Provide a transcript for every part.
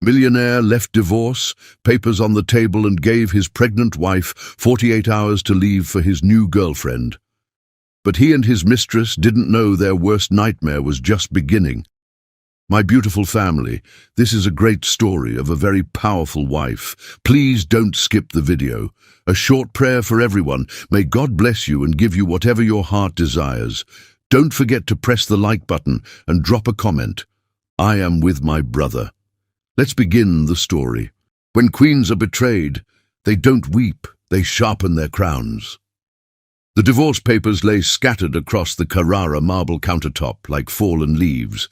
Billionaire left divorce, papers on the table, and gave his pregnant wife 48 hours to leave for his new girlfriend. But he and his mistress didn't know their worst nightmare was just beginning. My beautiful family, this is a great story of a very powerful wife. Please don't skip the video. A short prayer for everyone. May God bless you and give you whatever your heart desires. Don't forget to press the like button and drop a comment. I am with my brother. Let's begin the story. When queens are betrayed, they don't weep, they sharpen their crowns. The divorce papers lay scattered across the Carrara marble countertop like fallen leaves,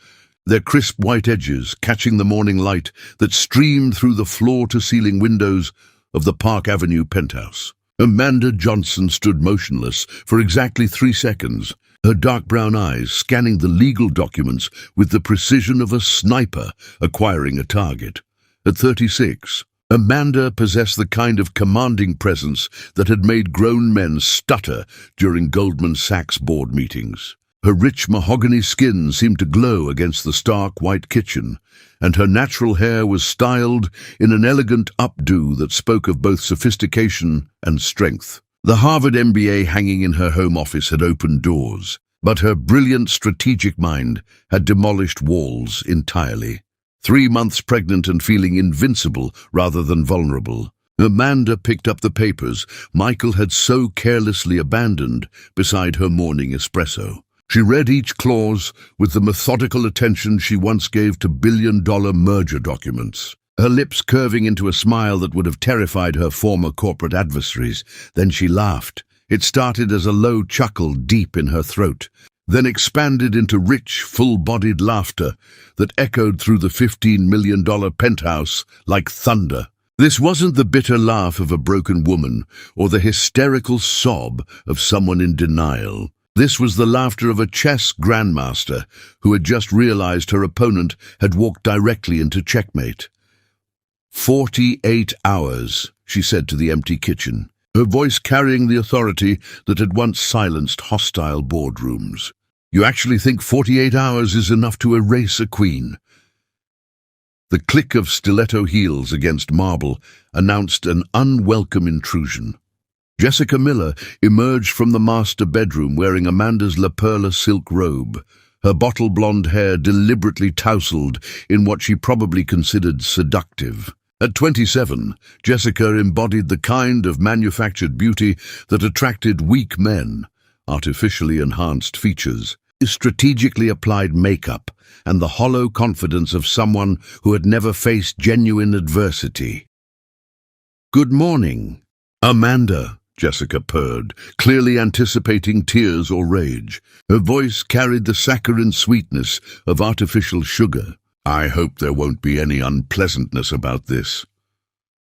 their crisp white edges catching the morning light that streamed through the floor-to-ceiling windows of the Park Avenue penthouse. Amanda Johnson stood motionless for exactly 3 seconds, her dark brown eyes scanning the legal documents with the precision of a sniper acquiring a target. At 36, Amanda possessed the kind of commanding presence that had made grown men stutter during Goldman Sachs board meetings. Her rich mahogany skin seemed to glow against the stark white kitchen, and her natural hair was styled in an elegant updo that spoke of both sophistication and strength. The Harvard MBA hanging in her home office had opened doors, but her brilliant strategic mind had demolished walls entirely. 3 months pregnant and feeling invincible rather than vulnerable, Amanda picked up the papers Michael had so carelessly abandoned beside her morning espresso. She read each clause with the methodical attention she once gave to billion-dollar merger documents, her lips curving into a smile that would have terrified her former corporate adversaries. Then she laughed. It started as a low chuckle deep in her throat, then expanded into rich, full-bodied laughter that echoed through the $15 million penthouse like thunder. This wasn't the bitter laugh of a broken woman or the hysterical sob of someone in denial. This was the laughter of a chess grandmaster who had just realized her opponent had walked directly into checkmate. 48 hours, she said to the empty kitchen, her voice carrying the authority that had once silenced hostile boardrooms. You actually think 48 hours is enough to erase a queen? The click of stiletto heels against marble announced an unwelcome intrusion. Jessica Miller emerged from the master bedroom wearing Amanda's La Perla silk robe, her bottle blonde hair deliberately tousled in what she probably considered seductive. At 27, Jessica embodied the kind of manufactured beauty that attracted weak men, artificially enhanced features, strategically applied makeup, and the hollow confidence of someone who had never faced genuine adversity. "Good morning, Amanda," Jessica purred, clearly anticipating tears or rage. Her voice carried the saccharine sweetness of artificial sugar. "I hope there won't be any unpleasantness about this."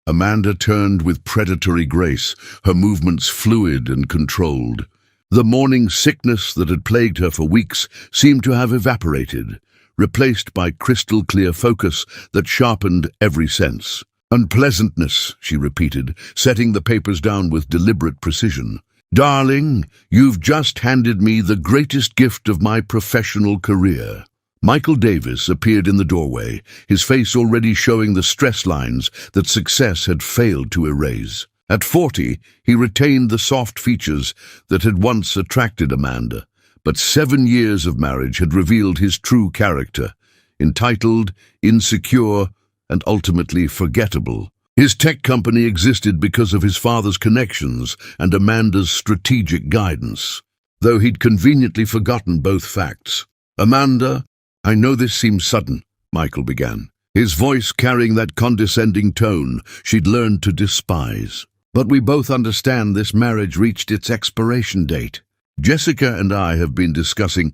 Amanda turned with predatory grace, her movements fluid and controlled. The morning sickness that had plagued her for weeks seemed to have evaporated, replaced by crystal-clear focus that sharpened every sense. "Unpleasantness," she repeated, setting the papers down with deliberate precision. "Darling, you've just handed me the greatest gift of my professional career." Michael Davis appeared in the doorway, his face already showing the stress lines that success had failed to erase. At 40, he retained the soft features that had once attracted Amanda, but 7 years of marriage had revealed his true character, entitled, insecure, and ultimately forgettable. His tech company existed because of his father's connections and Amanda's strategic guidance, though he'd conveniently forgotten both facts. "Amanda, I know this seems sudden," Michael began, his voice carrying that condescending tone she'd learned to despise. "But we both understand this marriage reached its expiration date. Jessica and I have been discussing—"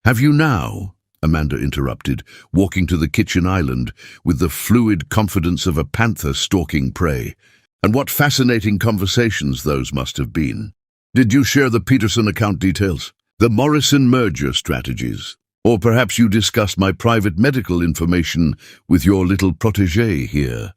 "Have you now?" Amanda interrupted, walking to the kitchen island with the fluid confidence of a panther stalking prey. "And what fascinating conversations those must have been. Did you share the Peterson account details? The Morrison merger strategies? Or perhaps you discussed my private medical information with your little protégé here?"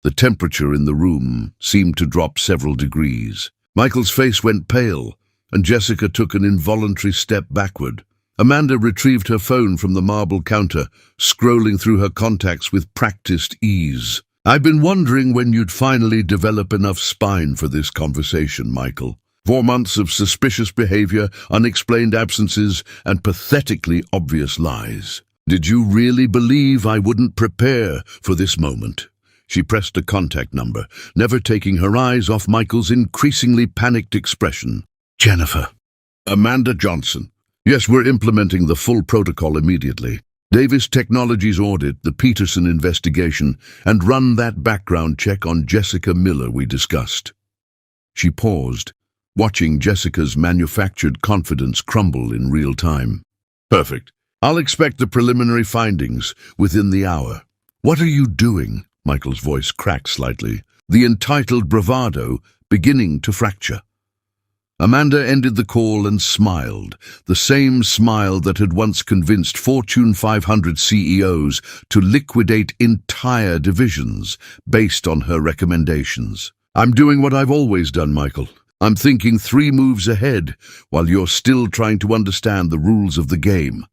The temperature in the room seemed to drop several degrees. Michael's face went pale, and Jessica took an involuntary step backward. Amanda retrieved her phone from the marble counter, scrolling through her contacts with practiced ease. "I've been wondering when you'd finally develop enough spine for this conversation, Michael. 4 months of suspicious behavior, unexplained absences, and pathetically obvious lies. Did you really believe I wouldn't prepare for this moment?" She pressed a contact number, never taking her eyes off Michael's increasingly panicked expression. "Jennifer." "Amanda Johnson. Yes, we're implementing the full protocol immediately. Davis Technologies audit the Peterson investigation and run that background check on Jessica Miller we discussed." She paused, watching Jessica's manufactured confidence crumble in real time. "Perfect. I'll expect the preliminary findings within the hour." "What are you doing?" Michael's voice cracked slightly, the entitled bravado beginning to fracture. Amanda ended the call and smiled, the same smile that had once convinced Fortune 500 CEOs to liquidate entire divisions based on her recommendations. "I'm doing what I've always done, Michael. I'm thinking 3 moves ahead while you're still trying to understand the rules of the game."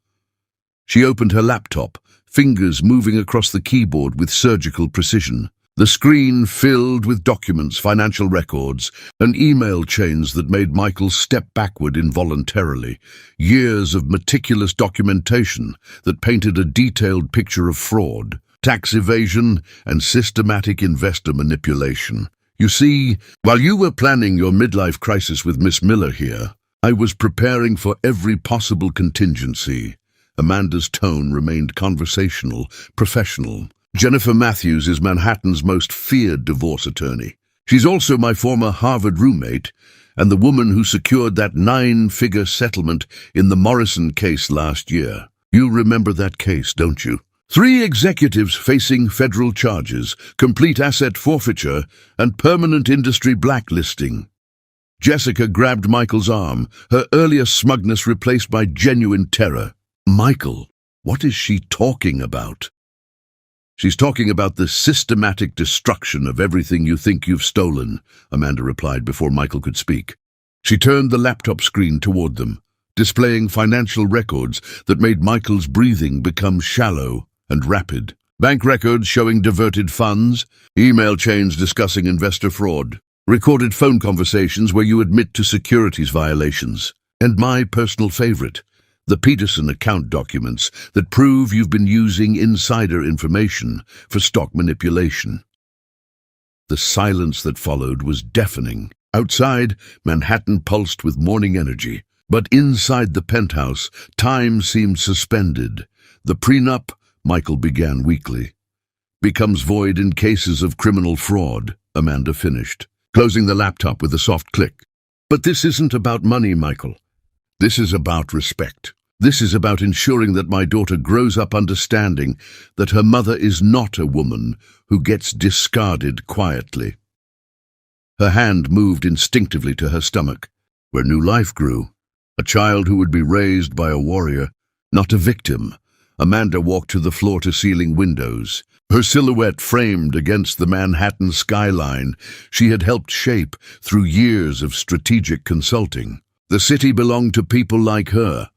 She opened her laptop, fingers moving across the keyboard with surgical precision. The screen filled with documents, financial records, and email chains that made Michael step backward involuntarily. Years of meticulous documentation that painted a detailed picture of fraud, tax evasion, and systematic investor manipulation. "You see, while you were planning your midlife crisis with Miss Miller here, I was preparing for every possible contingency." Amanda's tone remained conversational, professional. "Jennifer Matthews is Manhattan's most feared divorce attorney. She's also my former Harvard roommate and the woman who secured that 9-figure settlement in the Morrison case last year. You remember that case, don't you? 3 executives facing federal charges, complete asset forfeiture, and permanent industry blacklisting." Jessica grabbed Michael's arm, her earlier smugness replaced by genuine terror. "Michael, what is she talking about?" "She's talking about the systematic destruction of everything you think you've stolen," Amanda replied before Michael could speak. She turned the laptop screen toward them, displaying financial records that made Michael's breathing become shallow and rapid. Bank records showing diverted funds, email chains discussing investor fraud, recorded phone conversations where you admit to securities violations, and my personal favorite, the Peterson account documents that prove you've been using insider information for stock manipulation. The silence that followed was deafening. Outside, Manhattan pulsed with morning energy, but inside the penthouse, time seemed suspended. "The prenup," Michael began weakly, "becomes void in cases of criminal fraud," Amanda finished, closing the laptop with a soft click. "But this isn't about money, Michael. This is about respect. This is about ensuring that my daughter grows up understanding that her mother is not a woman who gets discarded quietly." Her hand moved instinctively to her stomach, where new life grew. A child who would be raised by a warrior, not a victim. Amanda walked to the floor-to-ceiling windows, her silhouette framed against the Manhattan skyline she had helped shape through years of strategic consulting. The city belonged to people like her,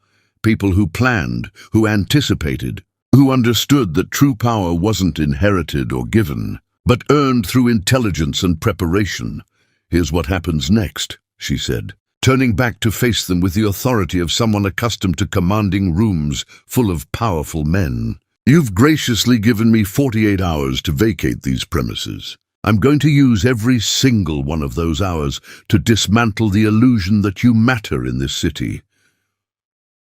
people who planned, who anticipated, who understood that true power wasn't inherited or given, but earned through intelligence and preparation. "Here's what happens next," she said, turning back to face them with the authority of someone accustomed to commanding rooms full of powerful men. "You've graciously given me 48 hours to vacate these premises. I'm going to use every single one of those hours to dismantle the illusion that you matter in this city."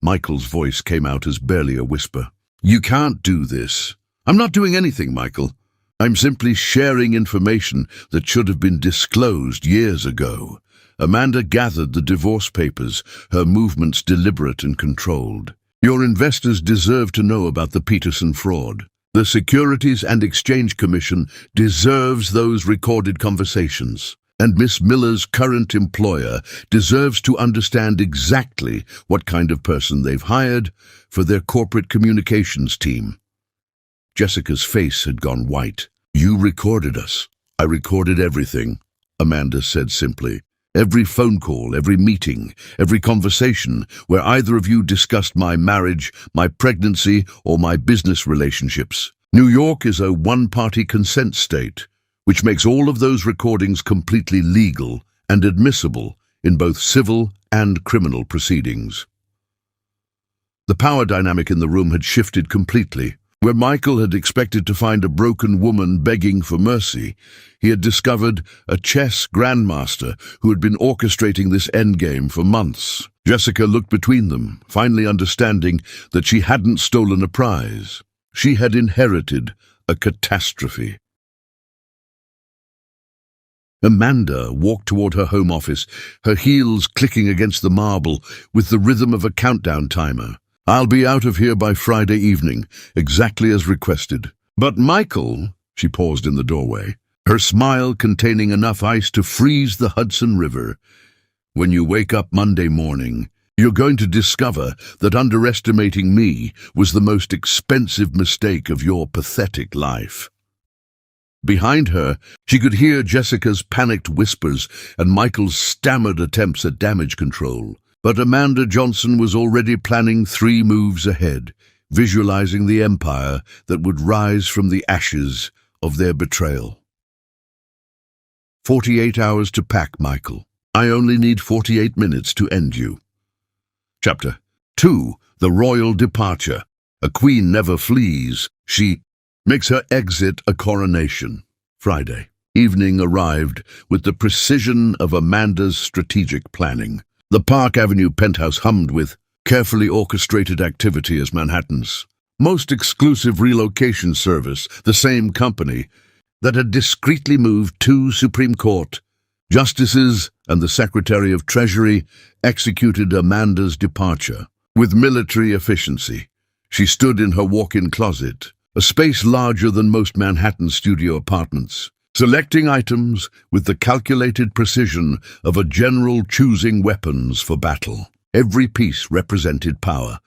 Michael's voice came out as barely a whisper. "You can't do this." "I'm not doing anything, Michael. I'm simply sharing information that should have been disclosed years ago." Amanda gathered the divorce papers, her movements deliberate and controlled. "Your investors deserve to know about the Peterson fraud. The Securities and Exchange Commission deserves those recorded conversations. And Miss Miller's current employer deserves to understand exactly what kind of person they've hired for their corporate communications team." Jessica's face had gone white. "You recorded us." "I recorded everything," Amanda said simply. Every phone call, every meeting, every conversation where either of you discussed my marriage, my pregnancy, or my business relationships. New York is a one-party consent state, which makes all of those recordings completely legal and admissible in both civil and criminal proceedings. The power dynamic in the room had shifted completely. Where Michael had expected to find a broken woman begging for mercy, he had discovered a chess grandmaster who had been orchestrating this endgame for months. Jessica looked between them, finally understanding that she hadn't stolen a prize. She had inherited a catastrophe. Amanda walked toward her home office, her heels clicking against the marble with the rhythm of a countdown timer. "I'll be out of here by Friday evening, exactly as requested." "But Michael," she paused in the doorway, her smile containing enough ice to freeze the Hudson River. "When you wake up Monday morning, you're going to discover that underestimating me was the most expensive mistake of your pathetic life." Behind her, she could hear Jessica's panicked whispers and Michael's stammered attempts at damage control. But Amanda Johnson was already planning 3 moves ahead, visualizing the empire that would rise from the ashes of their betrayal. 48 hours to pack, Michael. I only need 48 minutes to end you. Chapter 2. The Royal Departure. A queen never flees. She makes her exit a coronation. Friday evening arrived with the precision of Amanda's strategic planning. The Park Avenue penthouse hummed with carefully orchestrated activity as Manhattan's most exclusive relocation service, the same company that had discreetly moved 2 Supreme Court justices and the Secretary of Treasury, executed Amanda's departure. With military efficiency, she stood in her walk-in closet, a space larger than most Manhattan studio apartments, selecting items with the calculated precision of a general choosing weapons for battle. Every piece represented power.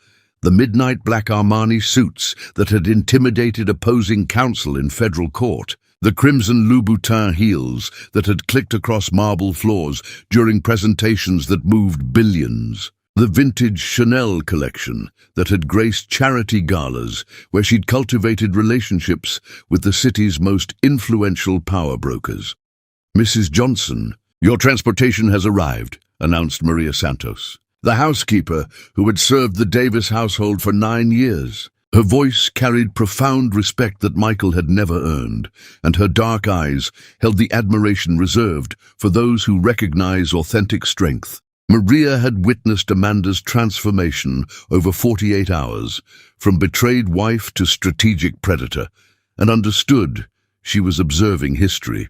The midnight black Armani suits that had intimidated opposing counsel in federal court, the crimson Louboutin heels that had clicked across marble floors during presentations that moved billions, the vintage Chanel collection that had graced charity galas where she'd cultivated relationships with the city's most influential power brokers. "Mrs. Johnson, your transportation has arrived," announced Maria Santos, the housekeeper who had served the Davis household for 9 years. Her voice carried profound respect that Michael had never earned, and her dark eyes held the admiration reserved for those who recognize authentic strength. Maria had witnessed Amanda's transformation over 48 hours, from betrayed wife to strategic predator, and understood she was observing history.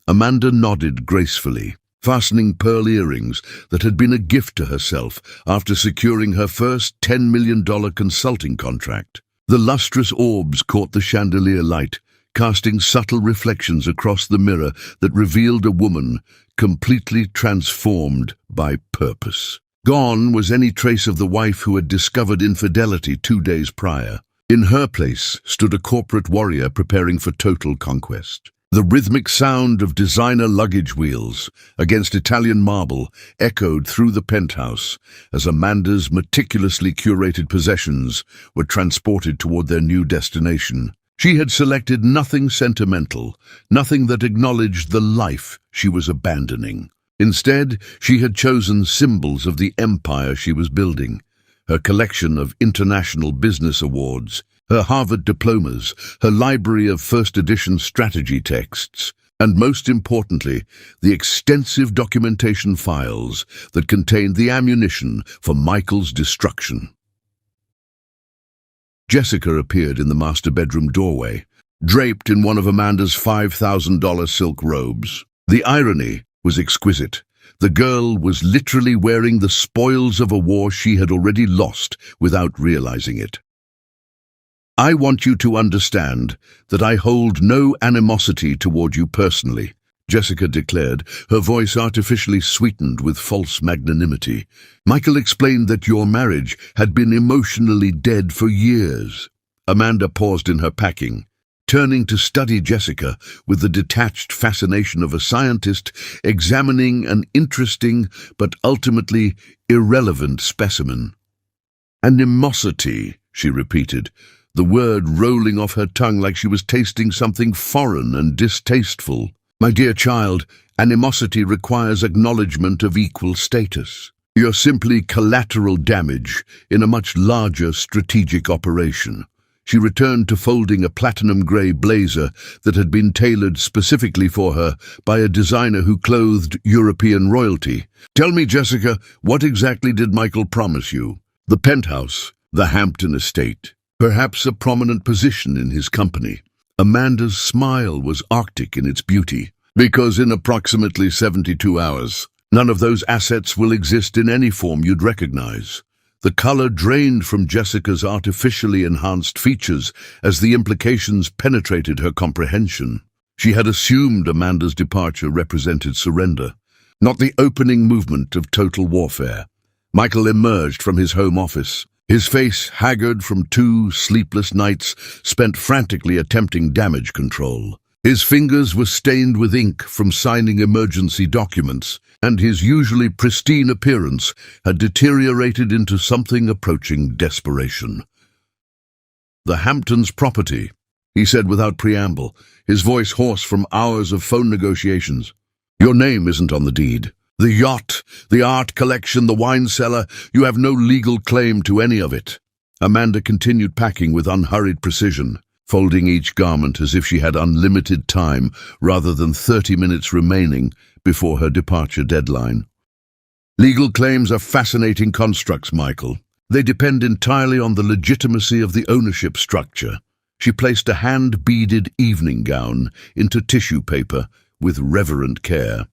Amanda nodded gracefully, fastening pearl earrings that had been a gift to herself after securing her first $10 million consulting contract. The lustrous orbs caught the chandelier light, casting subtle reflections across the mirror that revealed a woman completely transformed by purpose. Gone was any trace of the wife who had discovered infidelity 2 days prior. In her place stood a corporate warrior preparing for total conquest. The rhythmic sound of designer luggage wheels against Italian marble echoed through the penthouse as Amanda's meticulously curated possessions were transported toward their new destination. She had selected nothing sentimental, nothing that acknowledged the life she was abandoning. Instead, she had chosen symbols of the empire she was building: her collection of international business awards, her Harvard diplomas, her library of first-edition strategy texts, and most importantly, the extensive documentation files that contained the ammunition for Michael's destruction. Jessica appeared in the master bedroom doorway, draped in one of Amanda's $5,000 silk robes. The irony was exquisite. The girl was literally wearing the spoils of a war she had already lost without realizing it. "I want you to understand that I hold no animosity toward you personally," Jessica declared, her voice artificially sweetened with false magnanimity. "Michael explained that your marriage had been emotionally dead for years." Amanda paused in her packing. turning to study Jessica with the detached fascination of a scientist examining an interesting but ultimately irrelevant specimen. "Animosity," she repeated, the word rolling off her tongue like she was tasting something foreign and distasteful. "My dear child, animosity requires acknowledgement of equal status. You're simply collateral damage in a much larger strategic operation." She returned to folding a platinum-grey blazer that had been tailored specifically for her by a designer who clothed European royalty. "Tell me, Jessica, what exactly did Michael promise you?" "The penthouse, the Hampton estate, perhaps a prominent position in his company." Amanda's smile was arctic in its beauty. "Because in approximately 72 hours, none of those assets will exist in any form you'd recognize." The color drained from Jessica's artificially enhanced features as the implications penetrated her comprehension. She had assumed Amanda's departure represented surrender, not the opening movement of total warfare. Michael emerged from his home office, his face haggard from 2 sleepless nights spent frantically attempting damage control. His fingers were stained with ink from signing emergency documents, and his usually pristine appearance had deteriorated into something approaching desperation. "The Hamptons' property," he said without preamble, his voice hoarse from hours of phone negotiations. "Your name isn't on the deed. The yacht, the art collection, the wine cellar, you have no legal claim to any of it." Amanda continued packing with unhurried precision, folding each garment as if she had unlimited time rather than 30 minutes remaining before her departure deadline. "Legal claims are fascinating constructs, Michael. They depend entirely on the legitimacy of the ownership structure." She placed a hand-beaded evening gown into tissue paper with reverent care.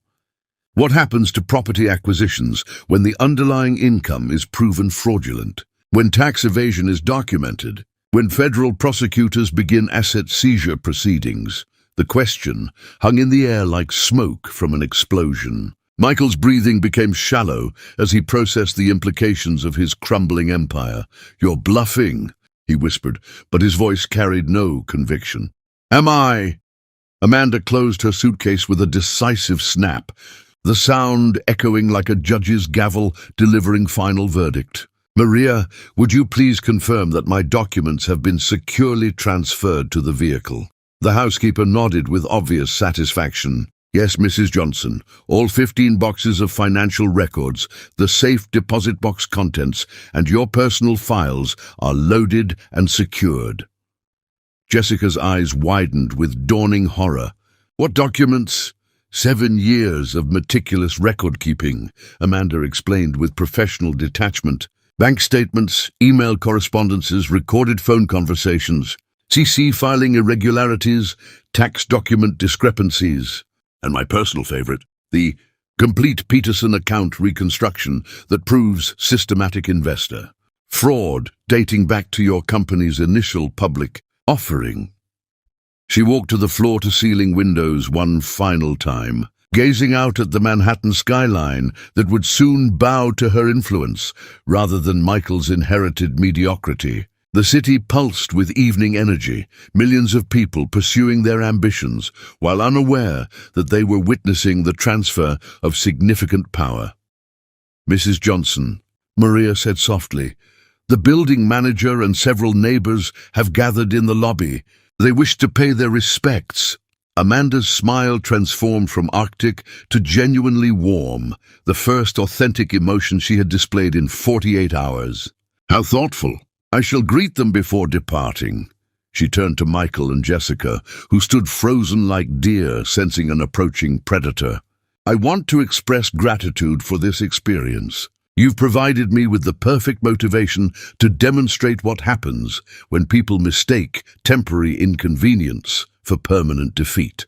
"What happens to property acquisitions when the underlying income is proven fraudulent? When tax evasion is documented? When federal prosecutors begin asset seizure proceedings?" The question hung in the air like smoke from an explosion. Michael's breathing became shallow as he processed the implications of his crumbling empire. "You're bluffing," he whispered, but his voice carried no conviction. "Am I?" Amanda closed her suitcase with a decisive snap, the sound echoing like a judge's gavel delivering final verdict. "Maria, would you please confirm that my documents have been securely transferred to the vehicle?" The housekeeper nodded with obvious satisfaction. "Yes, Mrs. Johnson. All 15 boxes of financial records, the safe deposit box contents, and your personal files are loaded and secured." Jessica's eyes widened with dawning horror. "What documents?" 7 years of meticulous record-keeping, Amanda explained with professional detachment. "Bank statements, email correspondences, recorded phone conversations, CC filing irregularities, tax document discrepancies, and my personal favorite, the complete Peterson account reconstruction that proves systematic investor fraud dating back to your company's initial public offering." She walked to the floor-to-ceiling windows one final time, gazing out at the Manhattan skyline that would soon bow to her influence rather than Michael's inherited mediocrity. The city pulsed with evening energy, millions of people pursuing their ambitions while unaware that they were witnessing the transfer of significant power. "Mrs. Johnson," Maria said softly, "the building manager and several neighbors have gathered in the lobby. They wish to pay their respects." Amanda's smile transformed from arctic to genuinely warm, the first authentic emotion she had displayed in 48 hours. "How thoughtful. I shall greet them before departing." She turned to Michael and Jessica, who stood frozen like deer sensing an approaching predator. "I want to express gratitude for this experience. You've provided me with the perfect motivation to demonstrate what happens when people mistake temporary inconvenience for permanent defeat."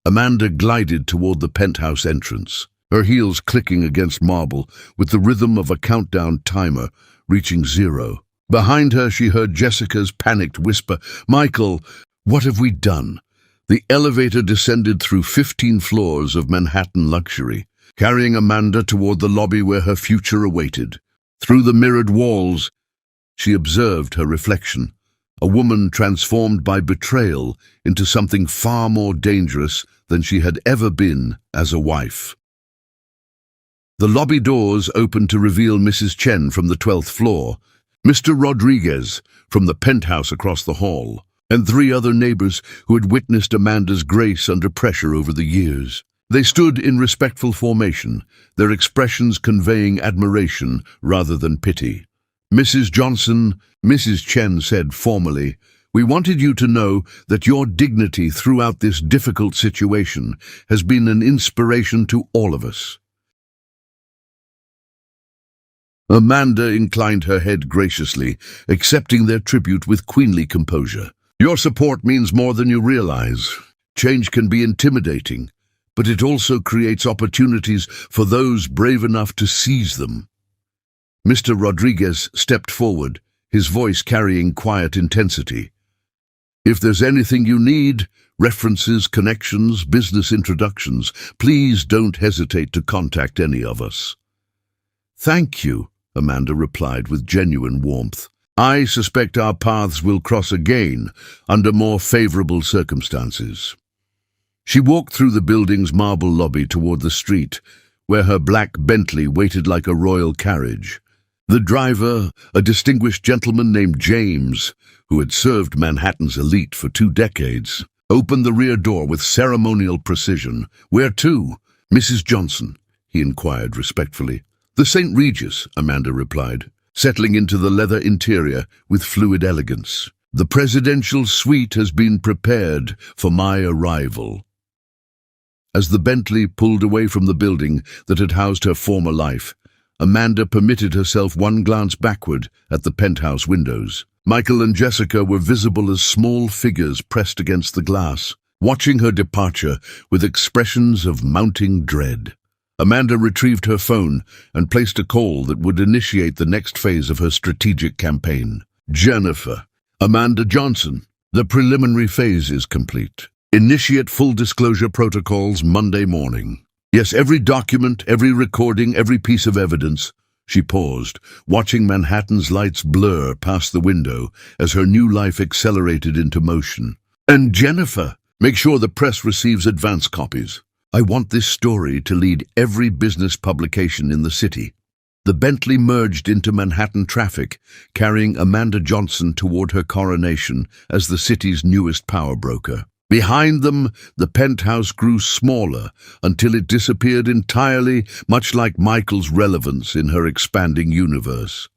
Amanda glided toward the penthouse entrance, her heels clicking against marble with the rhythm of a countdown timer reaching 0. Behind her she heard Jessica's panicked whisper, "Michael, what have we done?" The elevator descended through 15 floors of Manhattan luxury, carrying Amanda toward the lobby where her future awaited. Through the mirrored walls, she observed her reflection, a woman transformed by betrayal into something far more dangerous than she had ever been as a wife. The lobby doors opened to reveal Mrs. Chen from the 12th floor, Mr. Rodriguez from the penthouse across the hall, and 3 other neighbors who had witnessed Amanda's grace under pressure over the years. They stood in respectful formation, their expressions conveying admiration rather than pity. Mrs. Johnson, Mrs. Chen said formally, "We wanted you to know that your dignity throughout this difficult situation has been an inspiration to all of us." Amanda inclined her head graciously, accepting their tribute with queenly composure. "Your support means more than you realize. Change can be intimidating, but it also creates opportunities for those brave enough to seize them." Mr. Rodriguez stepped forward, his voice carrying quiet intensity. "If there's anything you need, references, connections, business introductions, please don't hesitate to contact any of us." "Thank you," Amanda replied with genuine warmth. "I suspect our paths will cross again under more favorable circumstances." She walked through the building's marble lobby toward the street, where her black Bentley waited like a royal carriage. The driver, a distinguished gentleman named James, who had served Manhattan's elite for 2 decades, opened the rear door with ceremonial precision. "Where to, Mrs. Johnson?" he inquired respectfully. "The St. Regis," Amanda replied, settling into the leather interior with fluid elegance. "The presidential suite has been prepared for my arrival." As the Bentley pulled away from the building that had housed her former life, Amanda permitted herself one glance backward at the penthouse windows. Michael and Jessica were visible as small figures pressed against the glass, watching her departure with expressions of mounting dread. Amanda retrieved her phone and placed a call that would initiate the next phase of her strategic campaign. "Jennifer, Amanda Johnson, the preliminary phase is complete. Initiate full disclosure protocols Monday morning. Yes, every document, every recording, every piece of evidence." She paused, watching Manhattan's lights blur past the window as her new life accelerated into motion. "And Jennifer, make sure the press receives advance copies. I want this story to lead every business publication in the city." The Bentley merged into Manhattan traffic, carrying Amanda Johnson toward her coronation as the city's newest power broker. Behind them, the penthouse grew smaller until it disappeared entirely, much like Michael's relevance in her expanding universe.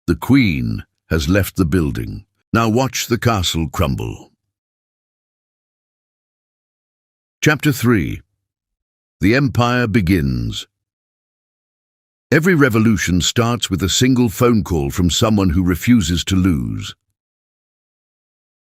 The Queen has left the building. Now watch the castle crumble. Chapter 3. The Empire Begins. Every revolution starts with a single phone call from someone who refuses to lose.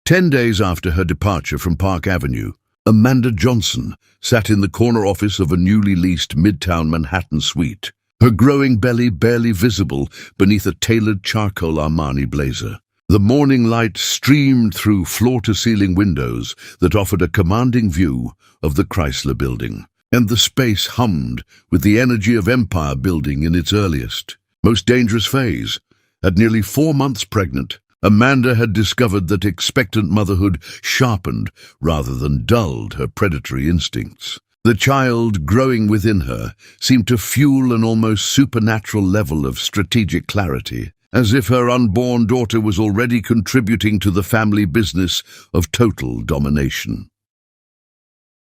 10 days after her departure from Park Avenue, Amanda Johnson sat in the corner office of a newly leased Midtown Manhattan suite, her growing belly barely visible beneath a tailored charcoal Armani blazer. The morning light streamed through floor-to-ceiling windows that offered a commanding view of the Chrysler Building, and the space hummed with the energy of empire building in its earliest, most dangerous phase. At nearly 4 months pregnant, Amanda had discovered that expectant motherhood sharpened rather than dulled her predatory instincts. The child growing within her seemed to fuel an almost supernatural level of strategic clarity, as if her unborn daughter was already contributing to the family business of total domination.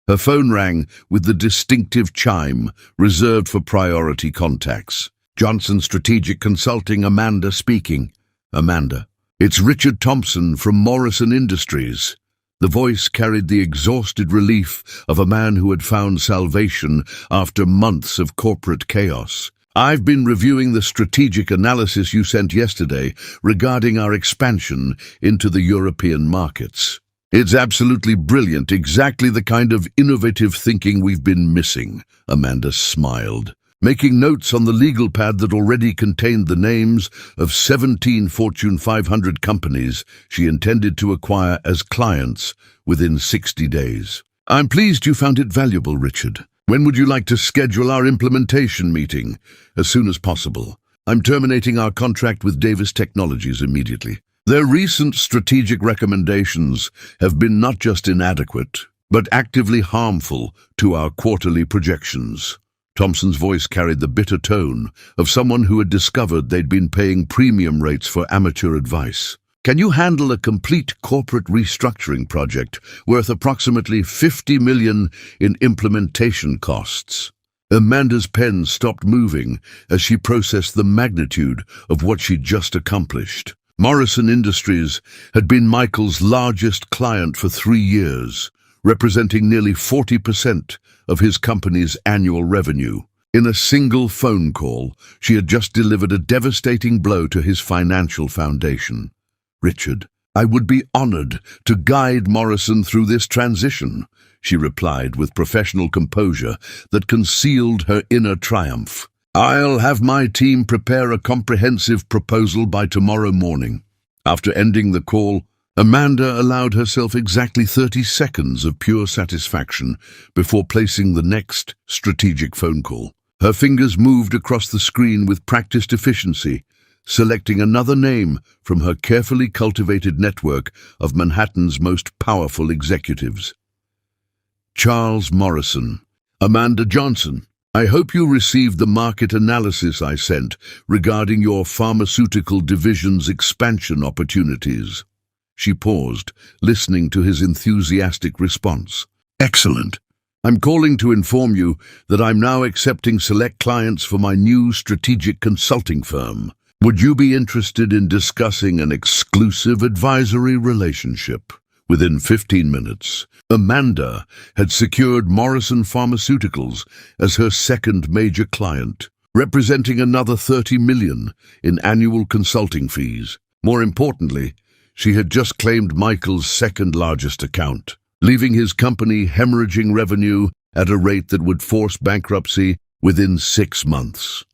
Her phone rang with the distinctive chime reserved for priority contacts. "Johnson Strategic Consulting, Amanda speaking." "Amanda, it's Richard Thompson from Morrison Industries." The voice carried the exhausted relief of a man who had found salvation after months of corporate chaos. "I've been reviewing the strategic analysis you sent yesterday regarding our expansion into the European markets. It's absolutely brilliant, exactly the kind of innovative thinking we've been missing," Amanda smiled, making notes on the legal pad that already contained the names of 17 Fortune 500 companies she intended to acquire as clients within 60 days. "I'm pleased you found it valuable, Richard. When would you like to schedule our implementation meeting?" "As soon as possible. I'm terminating our contract with Davis Technologies immediately. Their recent strategic recommendations have been not just inadequate, but actively harmful to our quarterly projections. Thompson's voice carried the bitter tone of someone who had discovered they'd been paying premium rates for amateur advice. Can you handle a complete corporate restructuring project worth approximately $50 million in implementation costs? Amanda's pen stopped moving as she processed the magnitude of what she'd just accomplished. Morrison Industries had been Michael's largest client for 3 years, representing nearly 40% of his company's annual revenue. In a single phone call, she had just delivered a devastating blow to his financial foundation. "Richard, I would be honored to guide Morrison through this transition," she replied with professional composure that concealed her inner triumph. "I'll have my team prepare a comprehensive proposal by tomorrow morning." After ending the call, Amanda allowed herself exactly 30 seconds of pure satisfaction before placing the next strategic phone call. Her fingers moved across the screen with practiced efficiency, selecting another name from her carefully cultivated network of Manhattan's most powerful executives. Charles Morrison. "Amanda Johnson, I hope you received the market analysis I sent regarding your pharmaceutical division's expansion opportunities." She paused, listening to his enthusiastic response. "Excellent. I'm calling to inform you that I'm now accepting select clients for my new strategic consulting firm. Would you be interested in discussing an exclusive advisory relationship?" Within 15 minutes, Amanda had secured Morrison Pharmaceuticals as her second major client, representing another $30 million in annual consulting fees. More importantly, she had just claimed Michael's second largest account, leaving his company hemorrhaging revenue at a rate that would force bankruptcy within 6 months.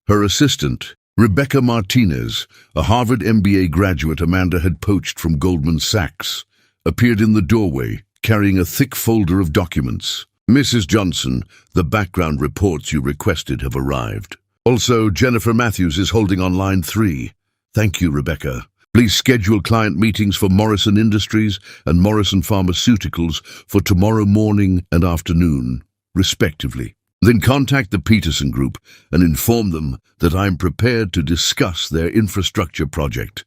Her assistant, Rebecca Martinez, a Harvard MBA graduate Amanda had poached from Goldman Sachs, appeared in the doorway, carrying a thick folder of documents. "Mrs. Johnson, the background reports you requested have arrived. Also, Jennifer Matthews is holding on line 3. Thank you, Rebecca. Please schedule client meetings for Morrison Industries and Morrison Pharmaceuticals for tomorrow morning and afternoon, respectively. Then contact the Peterson Group and inform them that I'm prepared to discuss their infrastructure project."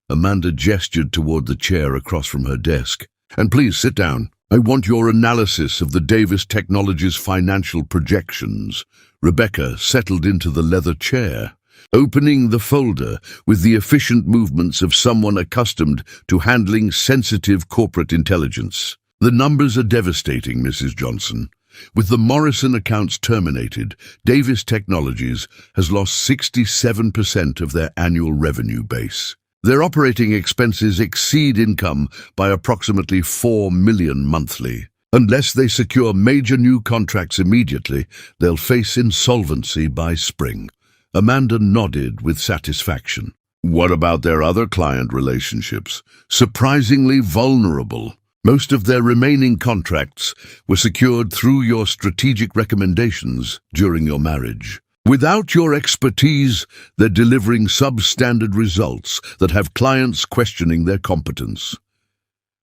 Amanda gestured toward the chair across from her desk. "And please sit down. I want your analysis of the Davis Technologies financial projections." Rebecca settled into the leather chair, opening the folder with the efficient movements of someone accustomed to handling sensitive corporate intelligence. "The numbers are devastating, Mrs. Johnson. With the Morrison accounts terminated, Davis Technologies has lost 67% of their annual revenue base. Their operating expenses exceed income by approximately $4 million monthly. Unless they secure major new contracts immediately, they'll face insolvency by spring." Amanda nodded with satisfaction. "What about their other client relationships? Surprisingly vulnerable. Most of their remaining contracts were secured through your strategic recommendations during your marriage. Without your expertise, they're delivering substandard results that have clients questioning their competence."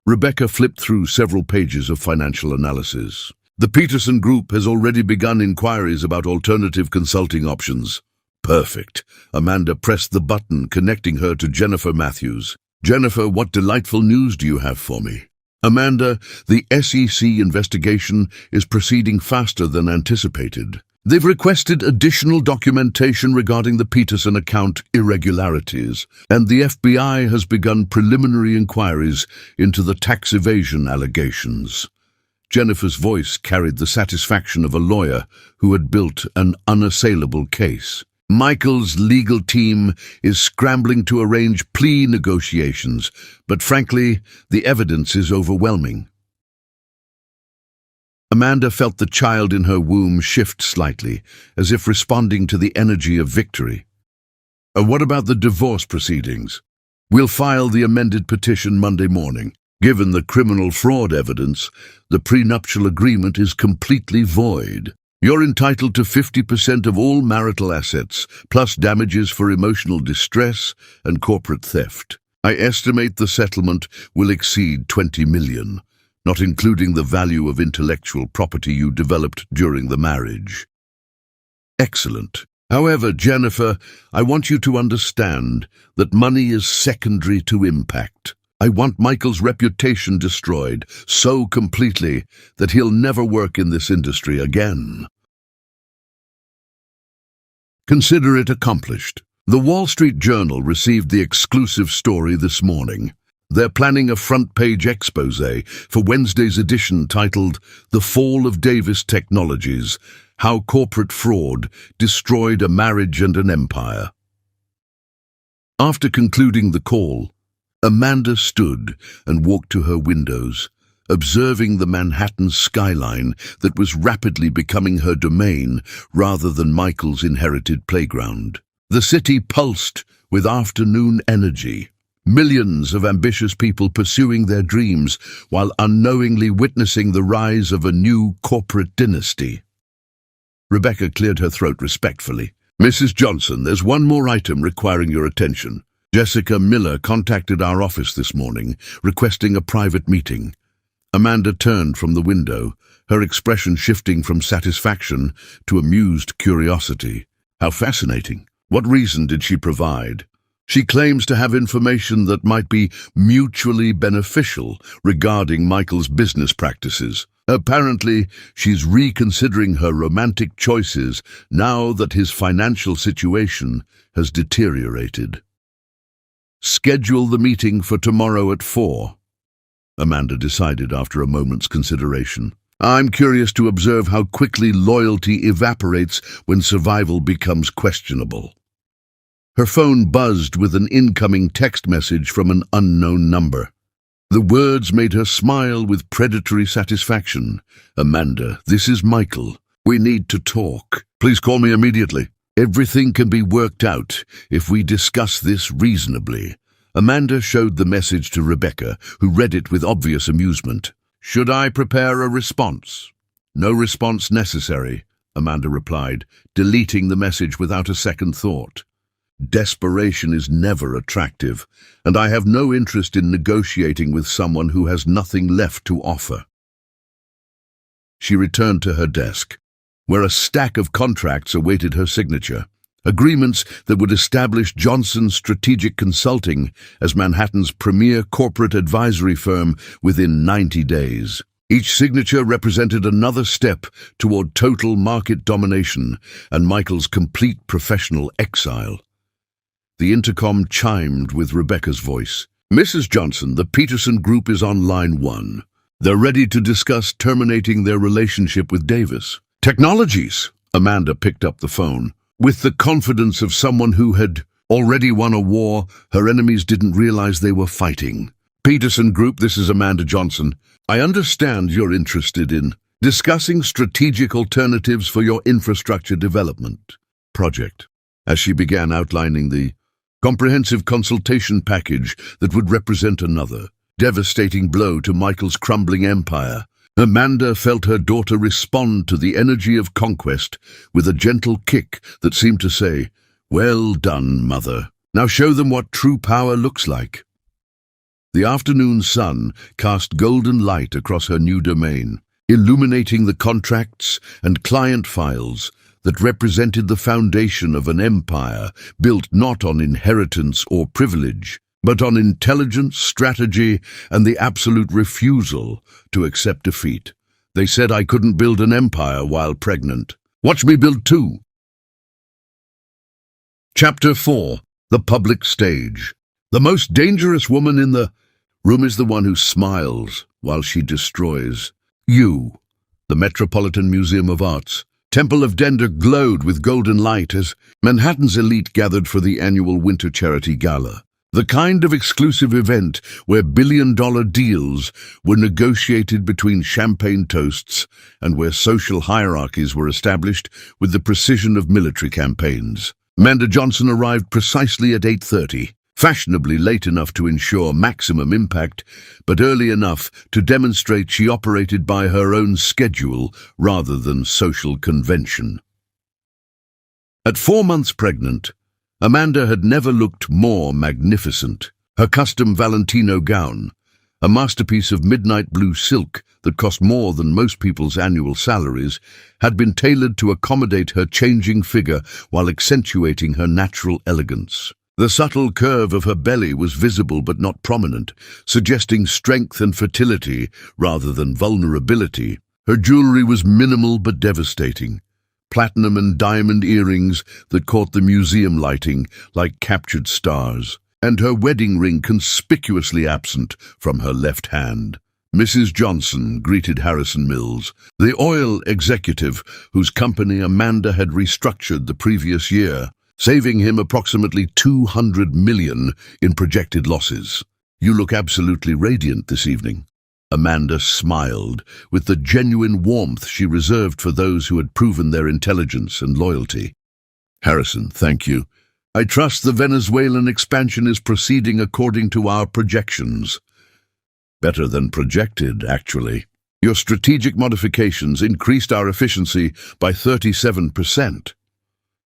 Rebecca flipped through several pages of financial analysis. "The Peterson Group has already begun inquiries about alternative consulting options." "Perfect." Amanda pressed the button connecting her to Jennifer Matthews. "Jennifer, what delightful news do you have for me?" "Amanda, the SEC investigation is proceeding faster than anticipated. They've requested additional documentation regarding the Peterson account irregularities, and the FBI has begun preliminary inquiries into the tax evasion allegations." Jennifer's voice carried the satisfaction of a lawyer who had built an unassailable case. "Michael's legal team is scrambling to arrange plea negotiations, but frankly, the evidence is overwhelming." Amanda felt the child in her womb shift slightly, as if responding to the energy of victory. "What about the divorce proceedings?" "We'll file the amended petition Monday morning. Given the criminal fraud evidence, the prenuptial agreement is completely void. You're entitled to 50% of all marital assets, plus damages for emotional distress and corporate theft. I estimate the settlement will exceed 20 million, not including the value of intellectual property you developed during the marriage. Excellent. However, Jennifer, I want you to understand that money is secondary to impact. I want Michael's reputation destroyed so completely that he'll never work in this industry again. Consider it accomplished. The Wall Street Journal received the exclusive story this morning. They're planning a front-page expose for Wednesday's edition titled "The Fall of Davis Technologies: How Corporate Fraud Destroyed a Marriage and an Empire." After concluding the call, Amanda stood and walked to her windows, observing the Manhattan skyline that was rapidly becoming her domain rather than Michael's inherited playground. The city pulsed with afternoon energy, millions of ambitious people pursuing their dreams while unknowingly witnessing the rise of a new corporate dynasty. Rebecca cleared her throat respectfully. "Mrs. Johnson, there's one more item requiring your attention. Jessica Miller contacted our office this morning, requesting a private meeting." Amanda turned from the window, her expression shifting from satisfaction to amused curiosity. How fascinating. What reason did she provide? She claims to have information that might be mutually beneficial regarding Michael's business practices. Apparently, she's reconsidering her romantic choices now that his financial situation has deteriorated. "Schedule the meeting for tomorrow at 4. Amanda decided after a moment's consideration. "I'm curious to observe how quickly loyalty evaporates when survival becomes questionable." Her phone buzzed with an incoming text message from an unknown number. The words made her smile with predatory satisfaction. "Amanda, this is Michael. We need to talk. Please call me immediately. Everything can be worked out if we discuss this reasonably." Amanda showed the message to Rebecca, who read it with obvious amusement. "Should I prepare a response?" "No response necessary," Amanda replied, deleting the message without a second thought. Desperation is never attractive, and I have no interest in negotiating with someone who has nothing left to offer. She returned to her desk, where a stack of contracts awaited her signature. Agreements that would establish Johnson Strategic Consulting as Manhattan's premier corporate advisory firm within 90 days. Each signature represented another step toward total market domination and Michael's complete professional exile. The intercom chimed with Rebecca's voice. "Mrs. Johnson, the Peterson Group is on line 1. They're ready to discuss terminating their relationship with Davis." "Technologies!" Amanda picked up the phone. With the confidence of someone who had already won a war her enemies didn't realize they were fighting. "Peterson Group, this is Amanda Johnson. I understand you're interested in discussing strategic alternatives for your infrastructure development project." As she began outlining the comprehensive consultation package that would represent another devastating blow to Michael's crumbling empire, Amanda felt her daughter respond to the energy of conquest with a gentle kick that seemed to say, "Well done, mother. Now show them what true power looks like." The afternoon sun cast golden light across her new domain, illuminating the contracts and client files that represented the foundation of an empire built not on inheritance or privilege, but on intelligence, strategy, and the absolute refusal to accept defeat. They said I couldn't build an empire while pregnant. Watch me build 2. Chapter 4. The Public Stage. The most dangerous woman in the room is the one who smiles while she destroys. You. The Metropolitan Museum of Art's Temple of Dender glowed with golden light as Manhattan's elite gathered for the annual Winter Charity Gala. The kind of exclusive event where billion-dollar deals were negotiated between champagne toasts and where social hierarchies were established with the precision of military campaigns. Amanda Johnson arrived precisely at 8:30, fashionably late enough to ensure maximum impact, but early enough to demonstrate she operated by her own schedule rather than social convention. At 4 months pregnant, Amanda had never looked more magnificent. Her custom Valentino gown, a masterpiece of midnight blue silk that cost more than most people's annual salaries, had been tailored to accommodate her changing figure while accentuating her natural elegance. The subtle curve of her belly was visible but not prominent, suggesting strength and fertility rather than vulnerability. Her jewelry was minimal but devastating. Platinum and diamond earrings that caught the museum lighting like captured stars, and her wedding ring conspicuously absent from her left hand. Mrs. Johnson greeted Harrison Mills, the oil executive whose company Amanda had restructured the previous year, saving him approximately $200 million in projected losses. "You look absolutely radiant this evening." Amanda smiled with the genuine warmth she reserved for those who had proven their intelligence and loyalty. "Harrison, thank you. I trust the Venezuelan expansion is proceeding according to our projections." "Better than projected, actually. Your strategic modifications increased our efficiency by 37%.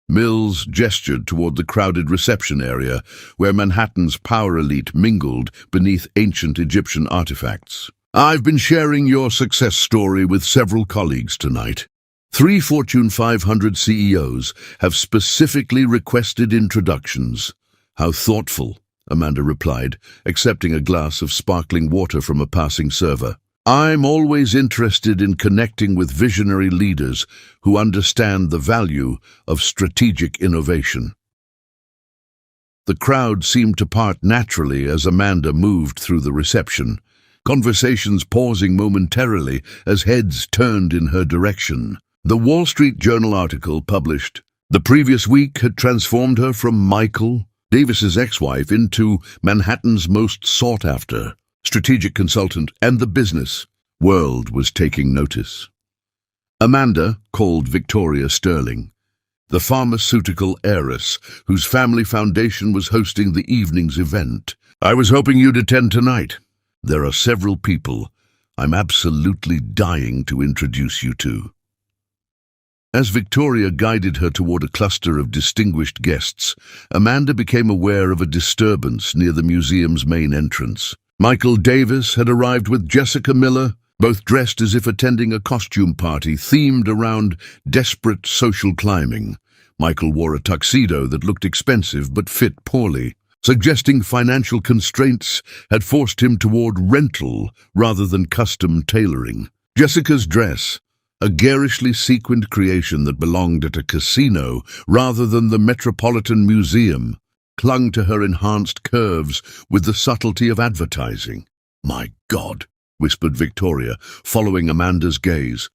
Mills gestured toward the crowded reception area, where Manhattan's power elite mingled beneath ancient Egyptian artifacts. "I've been sharing your success story with several colleagues tonight. 3 Fortune 500 CEOs have specifically requested introductions." "How thoughtful," Amanda replied, accepting a glass of sparkling water from a passing server. "I'm always interested in connecting with visionary leaders who understand the value of strategic innovation." The crowd seemed to part naturally as Amanda moved through the reception, conversations pausing momentarily as heads turned in her direction. The Wall Street Journal article published the previous week had transformed her from Michael, Davis's ex-wife, into Manhattan's most sought-after strategic consultant, and the business world was taking notice. Amanda called Victoria Sterling, the pharmaceutical heiress whose family foundation was hosting the evening's event. "I was hoping you'd attend tonight. There are several people I'm absolutely dying to introduce you to." As Victoria guided her toward a cluster of distinguished guests, Amanda became aware of a disturbance near the museum's main entrance. Michael Davis had arrived with Jessica Miller, both dressed as if attending a costume party themed around desperate social climbing. Michael wore a tuxedo that looked expensive but fit poorly, suggesting financial constraints had forced him toward rental rather than custom tailoring. Jessica's dress, a garishly sequined creation that belonged at a casino rather than the Metropolitan Museum, clung to her enhanced curves with the subtlety of advertising. "My God," whispered Victoria, following Amanda's gaze.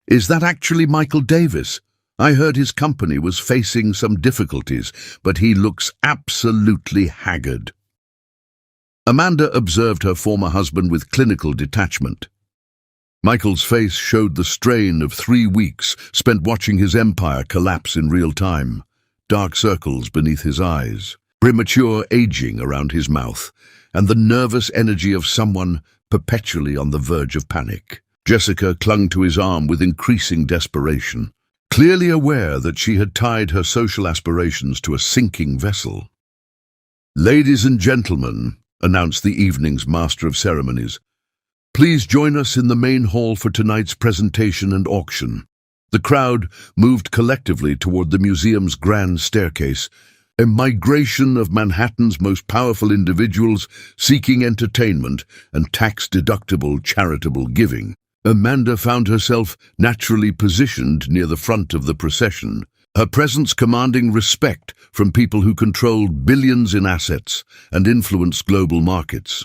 "Is that actually Michael Davis? I heard his company was facing some difficulties, but he looks absolutely haggard." Amanda observed her former husband with clinical detachment. Michael's face showed the strain of 3 weeks spent watching his empire collapse in real time. Dark circles beneath his eyes, premature aging around his mouth, and the nervous energy of someone perpetually on the verge of panic. Jessica clung to his arm with increasing desperation, clearly aware that she had tied her social aspirations to a sinking vessel. "Ladies and gentlemen," announced the evening's master of ceremonies, "please join us in the main hall for tonight's presentation and auction." The crowd moved collectively toward the museum's grand staircase, a migration of Manhattan's most powerful individuals seeking entertainment and tax-deductible charitable giving. Amanda found herself naturally positioned near the front of the procession, her presence commanding respect from people who controlled billions in assets and influenced global markets.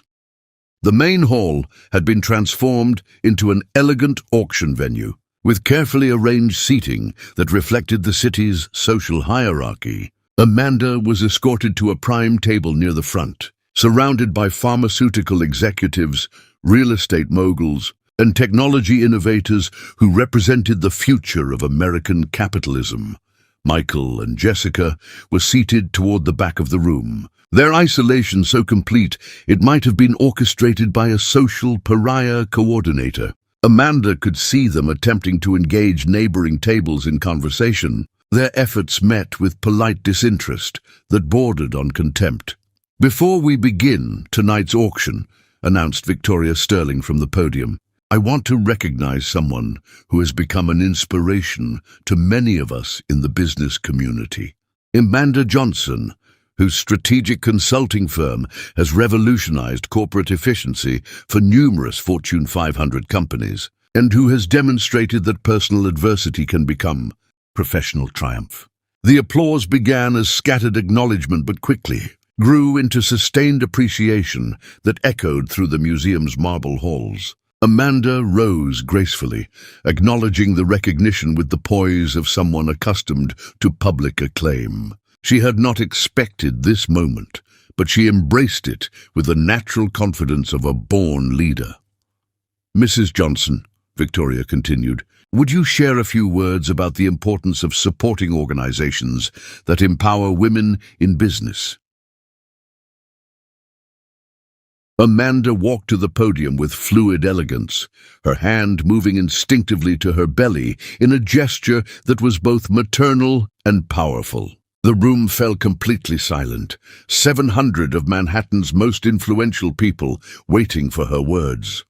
The main hall had been transformed into an elegant auction venue, with carefully arranged seating that reflected the city's social hierarchy. Amanda was escorted to a prime table near the front, surrounded by pharmaceutical executives, real estate moguls, and technology innovators who represented the future of American capitalism. Michael and Jessica were seated toward the back of the room, their isolation so complete it might have been orchestrated by a social pariah coordinator. Amanda could see them attempting to engage neighboring tables in conversation, their efforts met with polite disinterest that bordered on contempt. "Before we begin tonight's auction," announced Victoria Sterling from the podium, "I want to recognize someone who has become an inspiration to many of us in the business community. Amanda Johnson, whose strategic consulting firm has revolutionized corporate efficiency for numerous Fortune 500 companies, and who has demonstrated that personal adversity can become professional triumph." The applause began as scattered acknowledgement but quickly grew into sustained appreciation that echoed through the museum's marble halls. Amanda rose gracefully, acknowledging the recognition with the poise of someone accustomed to public acclaim. She had not expected this moment, but she embraced it with the natural confidence of a born leader. "Mrs. Johnson," Victoria continued, "would you share a few words about the importance of supporting organizations that empower women in business?" Amanda walked to the podium with fluid elegance, her hand moving instinctively to her belly in a gesture that was both maternal and powerful. The room fell completely silent, 700 of Manhattan's most influential people waiting for her words.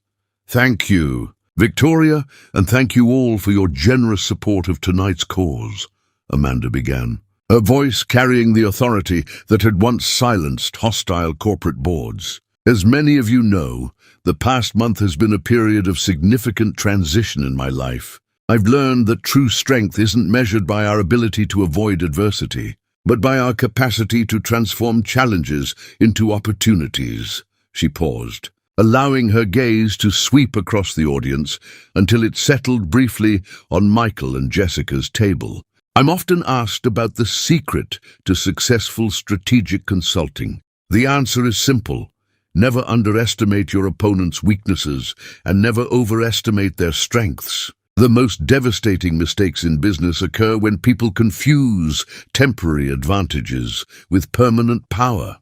"Thank you, Victoria, and thank you all for your generous support of tonight's cause," Amanda began, her voice carrying the authority that had once silenced hostile corporate boards. "As many of you know, the past month has been a period of significant transition in my life. I've learned that true strength isn't measured by our ability to avoid adversity, but by our capacity to transform challenges into opportunities." She paused, allowing her gaze to sweep across the audience until it settled briefly on Michael and Jessica's table. "I'm often asked about the secret to successful strategic consulting. The answer is simple. Never underestimate your opponent's weaknesses and never overestimate their strengths. The most devastating mistakes in business occur when people confuse temporary advantages with permanent power."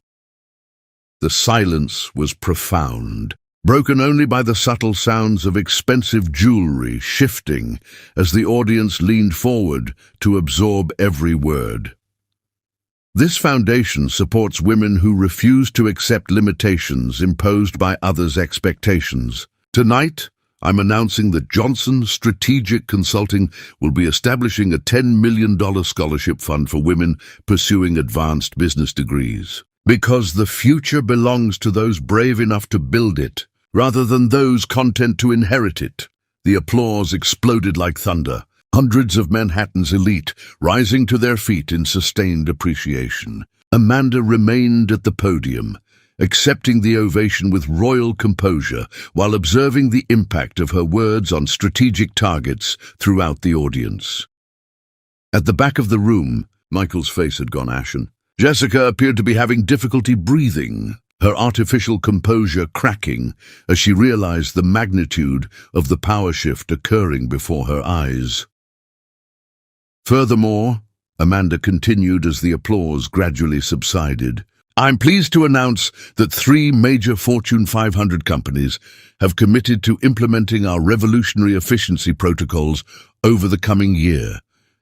The silence was profound, broken only by the subtle sounds of expensive jewelry shifting as the audience leaned forward to absorb every word. This foundation supports women who refuse to accept limitations imposed by others' expectations. Tonight, I'm announcing that Johnson Strategic Consulting will be establishing a $10 million scholarship fund for women pursuing advanced business degrees. Because the future belongs to those brave enough to build it, rather than those content to inherit it. The applause exploded like thunder, hundreds of Manhattan's elite rising to their feet in sustained appreciation. Amanda remained at the podium, accepting the ovation with royal composure while observing the impact of her words on strategic targets throughout the audience. At the back of the room, Michael's face had gone ashen. Jessica appeared to be having difficulty breathing, her artificial composure cracking as she realized the magnitude of the power shift occurring before her eyes. Furthermore, Amanda continued as the applause gradually subsided, "I'm pleased to announce that 3 major Fortune 500 companies have committed to implementing our revolutionary efficiency protocols over the coming year,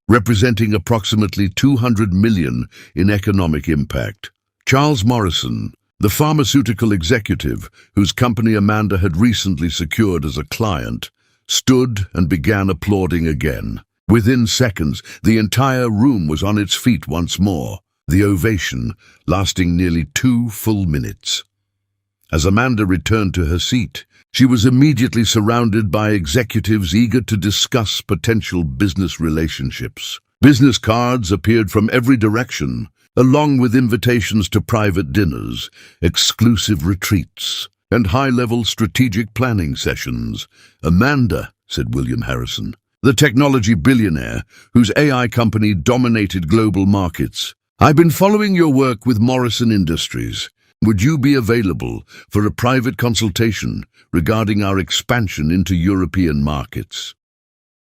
representing approximately $200 million in economic impact. Charles Morrison, the pharmaceutical executive whose company Amanda had recently secured as a client, stood and began applauding again. Within seconds, the entire room was on its feet once more, the ovation lasting nearly 2 full minutes. As Amanda returned to her seat, she was immediately surrounded by executives eager to discuss potential business relationships. Business cards appeared from every direction, along with invitations to private dinners, exclusive retreats, and high-level strategic planning sessions. "Amanda," said William Harrison, the technology billionaire whose AI company dominated global markets, "I've been following your work with Morrison Industries. Would you be available for a private consultation regarding our expansion into European markets?"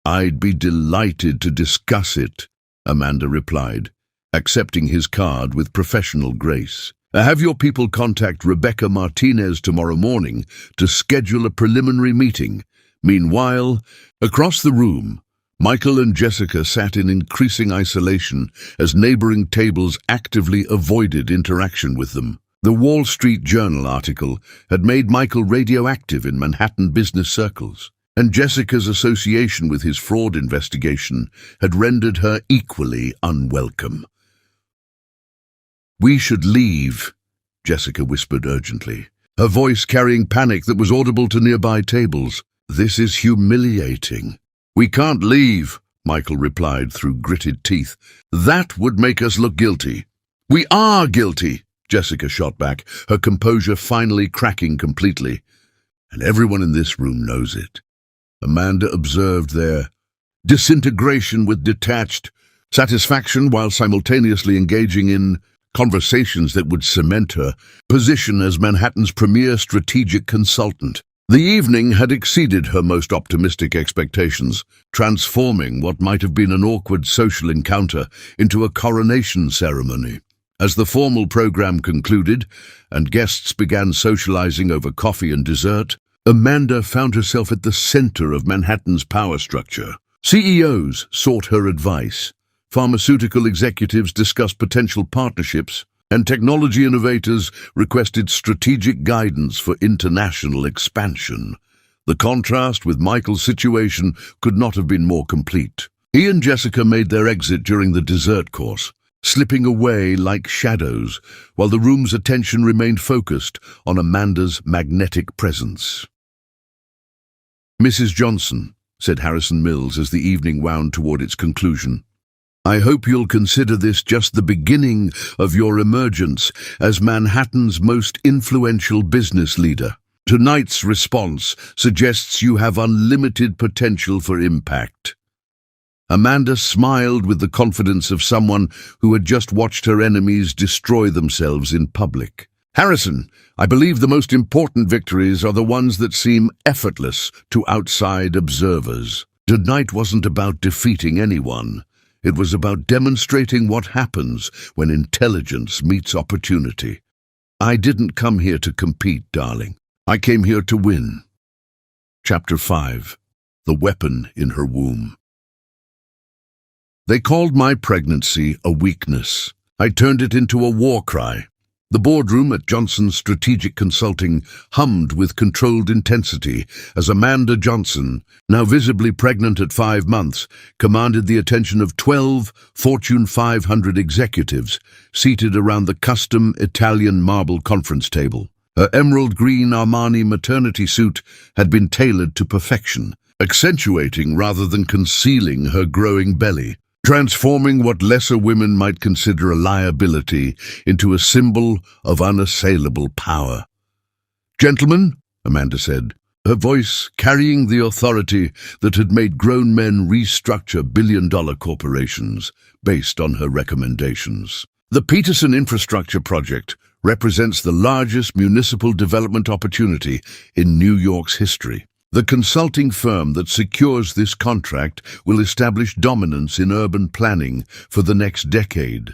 "I'd be delighted to discuss it," Amanda replied, accepting his card with professional grace. "Have your people contact Rebecca Martinez tomorrow morning to schedule a preliminary meeting. Meanwhile, across the room, Michael and Jessica sat in increasing isolation as neighboring tables actively avoided interaction with them. The Wall Street Journal article had made Michael radioactive in Manhattan business circles, and Jessica's association with his fraud investigation had rendered her equally unwelcome. "We should leave," Jessica whispered urgently, her voice carrying panic that was audible to nearby tables. "This is humiliating." "We can't leave," Michael replied through gritted teeth. "That would make us look guilty." "We are guilty," Jessica shot back, her composure finally cracking completely. "And everyone in this room knows it." Amanda observed their disintegration with detached satisfaction while simultaneously engaging in conversations that would cement her position as Manhattan's premier strategic consultant. The evening had exceeded her most optimistic expectations, transforming what might have been an awkward social encounter into a coronation ceremony. As the formal program concluded and guests began socializing over coffee and dessert, Amanda found herself at the center of Manhattan's power structure. CEOs sought her advice, pharmaceutical executives discussed potential partnerships, and technology innovators requested strategic guidance for international expansion. The contrast with Michael's situation could not have been more complete. He and Jessica made their exit during the dessert course, slipping away like shadows, while the room's attention remained focused on Amanda's magnetic presence. "Mrs. Johnson," said Harrison Mills as the evening wound toward its conclusion, "I hope you'll consider this just the beginning of your emergence as Manhattan's most influential business leader. Tonight's response suggests you have unlimited potential for impact." Amanda smiled with the confidence of someone who had just watched her enemies destroy themselves in public. "Harrison, I believe the most important victories are the ones that seem effortless to outside observers. Tonight wasn't about defeating anyone. It was about demonstrating what happens when intelligence meets opportunity. I didn't come here to compete, darling. I came here to win." Chapter 5. The Weapon in Her Womb. They called my pregnancy a weakness. I turned it into a war cry. The boardroom at Johnson's Strategic Consulting hummed with controlled intensity as Amanda Johnson, now visibly pregnant at 5 months, commanded the attention of 12 Fortune 500 executives seated around the custom Italian marble conference table. Her emerald green Armani maternity suit had been tailored to perfection, accentuating rather than concealing her growing belly, transforming what lesser women might consider a liability into a symbol of unassailable power. "Gentlemen," Amanda said, her voice carrying the authority that had made grown men restructure billion-dollar corporations based on her recommendations. "The Peterson Infrastructure Project represents the largest municipal development opportunity in New York's history. The consulting firm that secures this contract will establish dominance in urban planning for the next decade."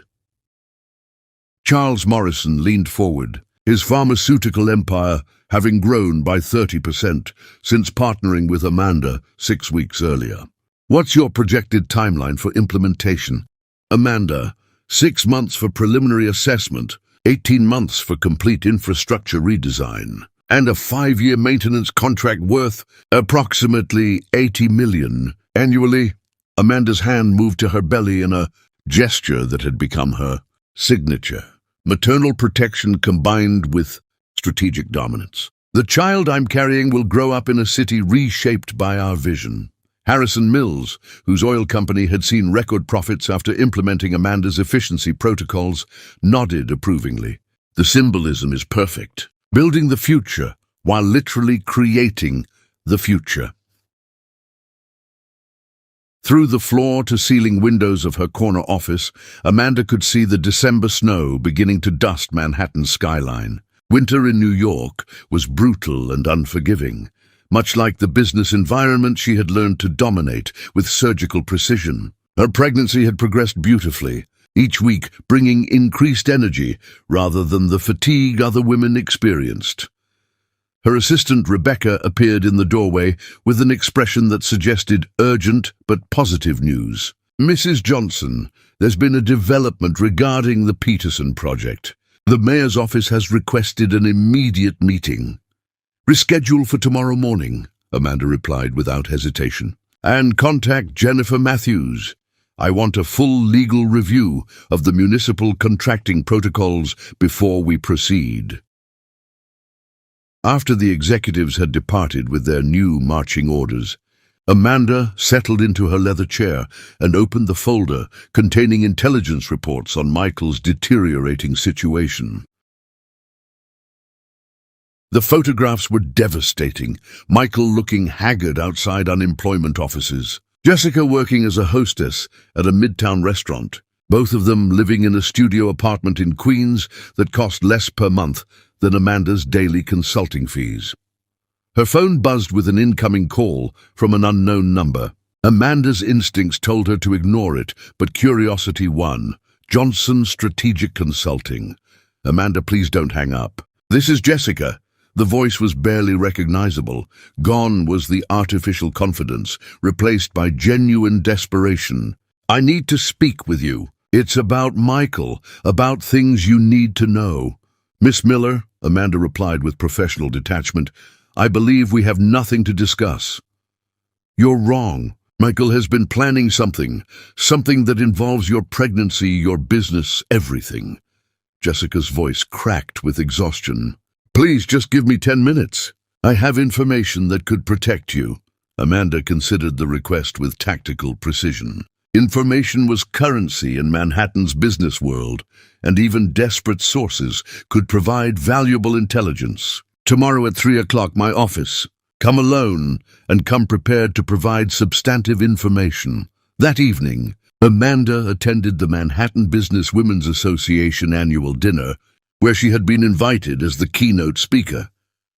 Charles Morrison leaned forward, his pharmaceutical empire having grown by 30% since partnering with Amanda 6 weeks earlier. "What's your projected timeline for implementation?" "Amanda, 6 months for preliminary assessment, 18 months for complete infrastructure redesign, and a 5-year maintenance contract worth approximately $80 million annually." Amanda's hand moved to her belly in a gesture that had become her signature. Maternal protection combined with strategic dominance. "The child I'm carrying will grow up in a city reshaped by our vision." Harrison Mills, whose oil company had seen record profits after implementing Amanda's efficiency protocols, nodded approvingly. "The symbolism is perfect. Building the future while literally creating the future." Through the floor-to-ceiling windows of her corner office, Amanda could see the December snow beginning to dust Manhattan's skyline. Winter in New York was brutal and unforgiving, much like the business environment she had learned to dominate with surgical precision. Her pregnancy had progressed beautifully, each week bringing increased energy rather than the fatigue other women experienced. Her assistant Rebecca appeared in the doorway with an expression that suggested urgent but positive news. "Mrs. Johnson, there's been a development regarding the Peterson project. The mayor's office has requested an immediate meeting. Reschedule for tomorrow morning, Amanda replied without hesitation. And contact Jennifer Matthews. I want a full legal review of the municipal contracting protocols before we proceed. After the executives had departed with their new marching orders, Amanda settled into her leather chair and opened the folder containing intelligence reports on Michael's deteriorating situation. The photographs were devastating, Michael looking haggard outside unemployment offices, Jessica working as a hostess at a midtown restaurant, both of them living in a studio apartment in Queens that cost less per month than Amanda's daily consulting fees. Her phone buzzed with an incoming call from an unknown number. Amanda's instincts told her to ignore it, but curiosity won. Johnson Strategic Consulting. Amanda, please don't hang up. This is Jessica. The voice was barely recognizable. Gone was the artificial confidence, replaced by genuine desperation. I need to speak with you. It's about Michael, about things you need to know. Miss Miller, Amanda replied with professional detachment, I believe we have nothing to discuss. You're wrong. Michael has been planning something that involves your pregnancy, your business, everything. Jessica's voice cracked with exhaustion. Please just give me 10 minutes. I have information that could protect you. Amanda considered the request with tactical precision. Information was currency in Manhattan's business world, and even desperate sources could provide valuable intelligence. Tomorrow at 3 o'clock, my office. Come alone, and come prepared to provide substantive information. That evening, Amanda attended the Manhattan Business Women's Association annual dinner, where she had been invited as the keynote speaker.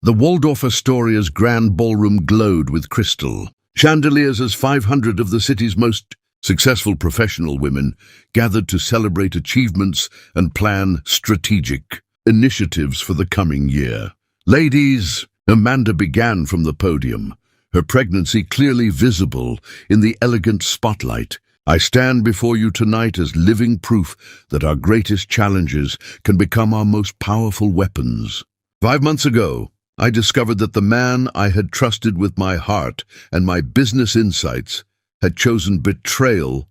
The Waldorf Astoria's grand ballroom glowed with crystal. Chandeliers as 500 of the city's most successful professional women gathered to celebrate achievements and plan strategic initiatives for the coming year. Ladies, Amanda began from the podium, her pregnancy clearly visible in the elegant spotlight. I stand before you tonight as living proof that our greatest challenges can become our most powerful weapons. 5 months ago, I discovered that the man I had trusted with my heart and my business insights had chosen betrayal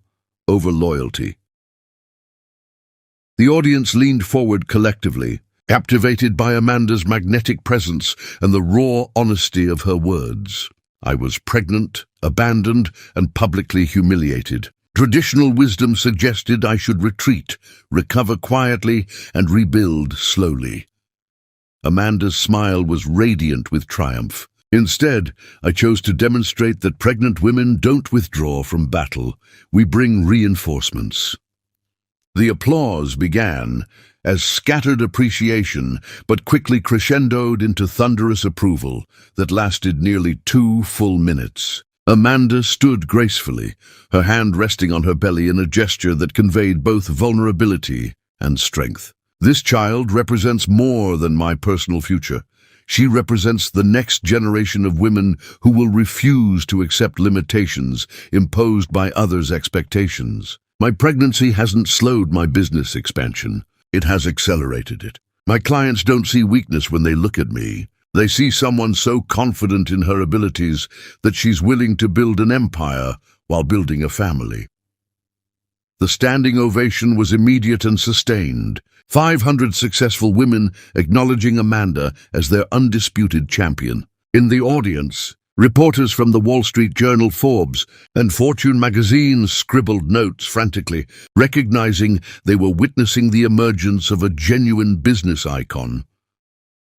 over loyalty. The audience leaned forward collectively, captivated by Amanda's magnetic presence and the raw honesty of her words. I was pregnant, abandoned, and publicly humiliated. Traditional wisdom suggested I should retreat, recover quietly, and rebuild slowly. Amanda's smile was radiant with triumph. Instead, I chose to demonstrate that pregnant women don't withdraw from battle. We bring reinforcements. The applause began as scattered appreciation, but quickly crescendoed into thunderous approval that lasted nearly 2 full minutes. Amanda stood gracefully, her hand resting on her belly in a gesture that conveyed both vulnerability and strength. This child represents more than my personal future. She represents the next generation of women who will refuse to accept limitations imposed by others' expectations. My pregnancy hasn't slowed my business expansion. It has accelerated it. My clients don't see weakness when they look at me. They see someone so confident in her abilities that she's willing to build an empire while building a family. The standing ovation was immediate and sustained. 500 successful women acknowledging Amanda as their undisputed champion. In the audience, reporters from the Wall Street Journal, Forbes, and Fortune magazine scribbled notes frantically, recognizing they were witnessing the emergence of a genuine business icon.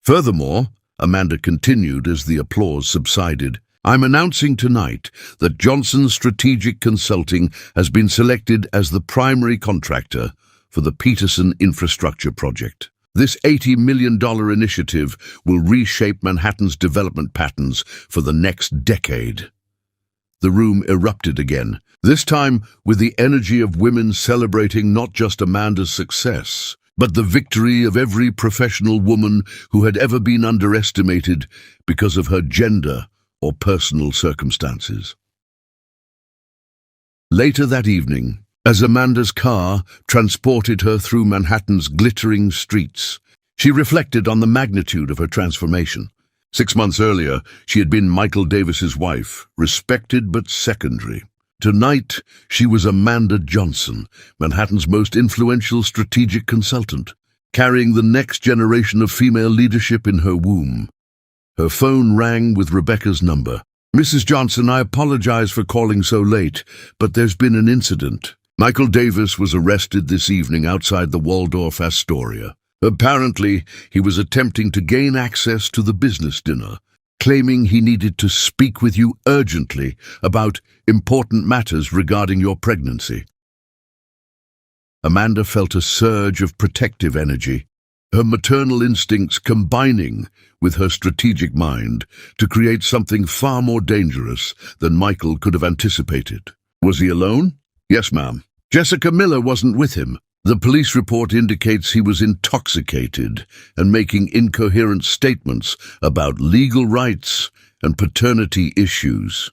Furthermore, Amanda continued as the applause subsided, I'm announcing tonight that Johnson Strategic Consulting has been selected as the primary contractor for the Peterson Infrastructure Project. This $80 million initiative will reshape Manhattan's development patterns for the next decade. The room erupted again, this time with the energy of women celebrating not just Amanda's success, but the victory of every professional woman who had ever been underestimated because of her gender or personal circumstances. Later that evening, as Amanda's car transported her through Manhattan's glittering streets. She reflected on the magnitude of her transformation. 6 months earlier, she had been Michael Davis's wife, respected but secondary. Tonight, she was Amanda Johnson, Manhattan's most influential strategic consultant, carrying the next generation of female leadership in her womb. Her phone rang with Rebecca's number. "Mrs. Johnson, I apologize for calling so late, but there's been an incident. Michael Davis was arrested this evening outside the Waldorf Astoria. Apparently, he was attempting to gain access to the business dinner, claiming he needed to speak with you urgently about important matters regarding your pregnancy." Amanda felt a surge of protective energy, her maternal instincts combining with her strategic mind to create something far more dangerous than Michael could have anticipated. Was he alone? Yes, ma'am. Jessica Miller wasn't with him. The police report indicates he was intoxicated and making incoherent statements about legal rights and paternity issues.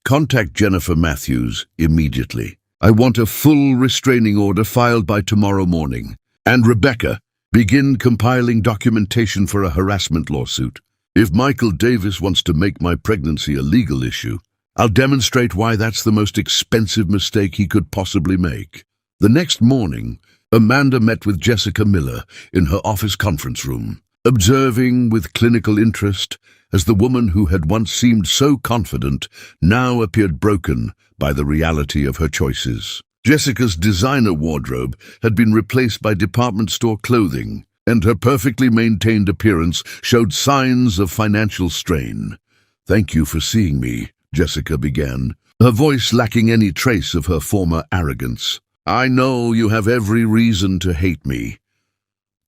Contact Jennifer Matthews immediately. I want a full restraining order filed by tomorrow morning. And Rebecca, begin compiling documentation for a harassment lawsuit. If Michael Davis wants to make my pregnancy a legal issue, I'll demonstrate why that's the most expensive mistake he could possibly make. The next morning, Amanda met with Jessica Miller in her office conference room, observing with clinical interest as the woman who had once seemed so confident now appeared broken by the reality of her choices. Jessica's designer wardrobe had been replaced by department store clothing, and her perfectly maintained appearance showed signs of financial strain. "Thank you for seeing me," Jessica began, her voice lacking any trace of her former arrogance. "I know you have every reason to hate me."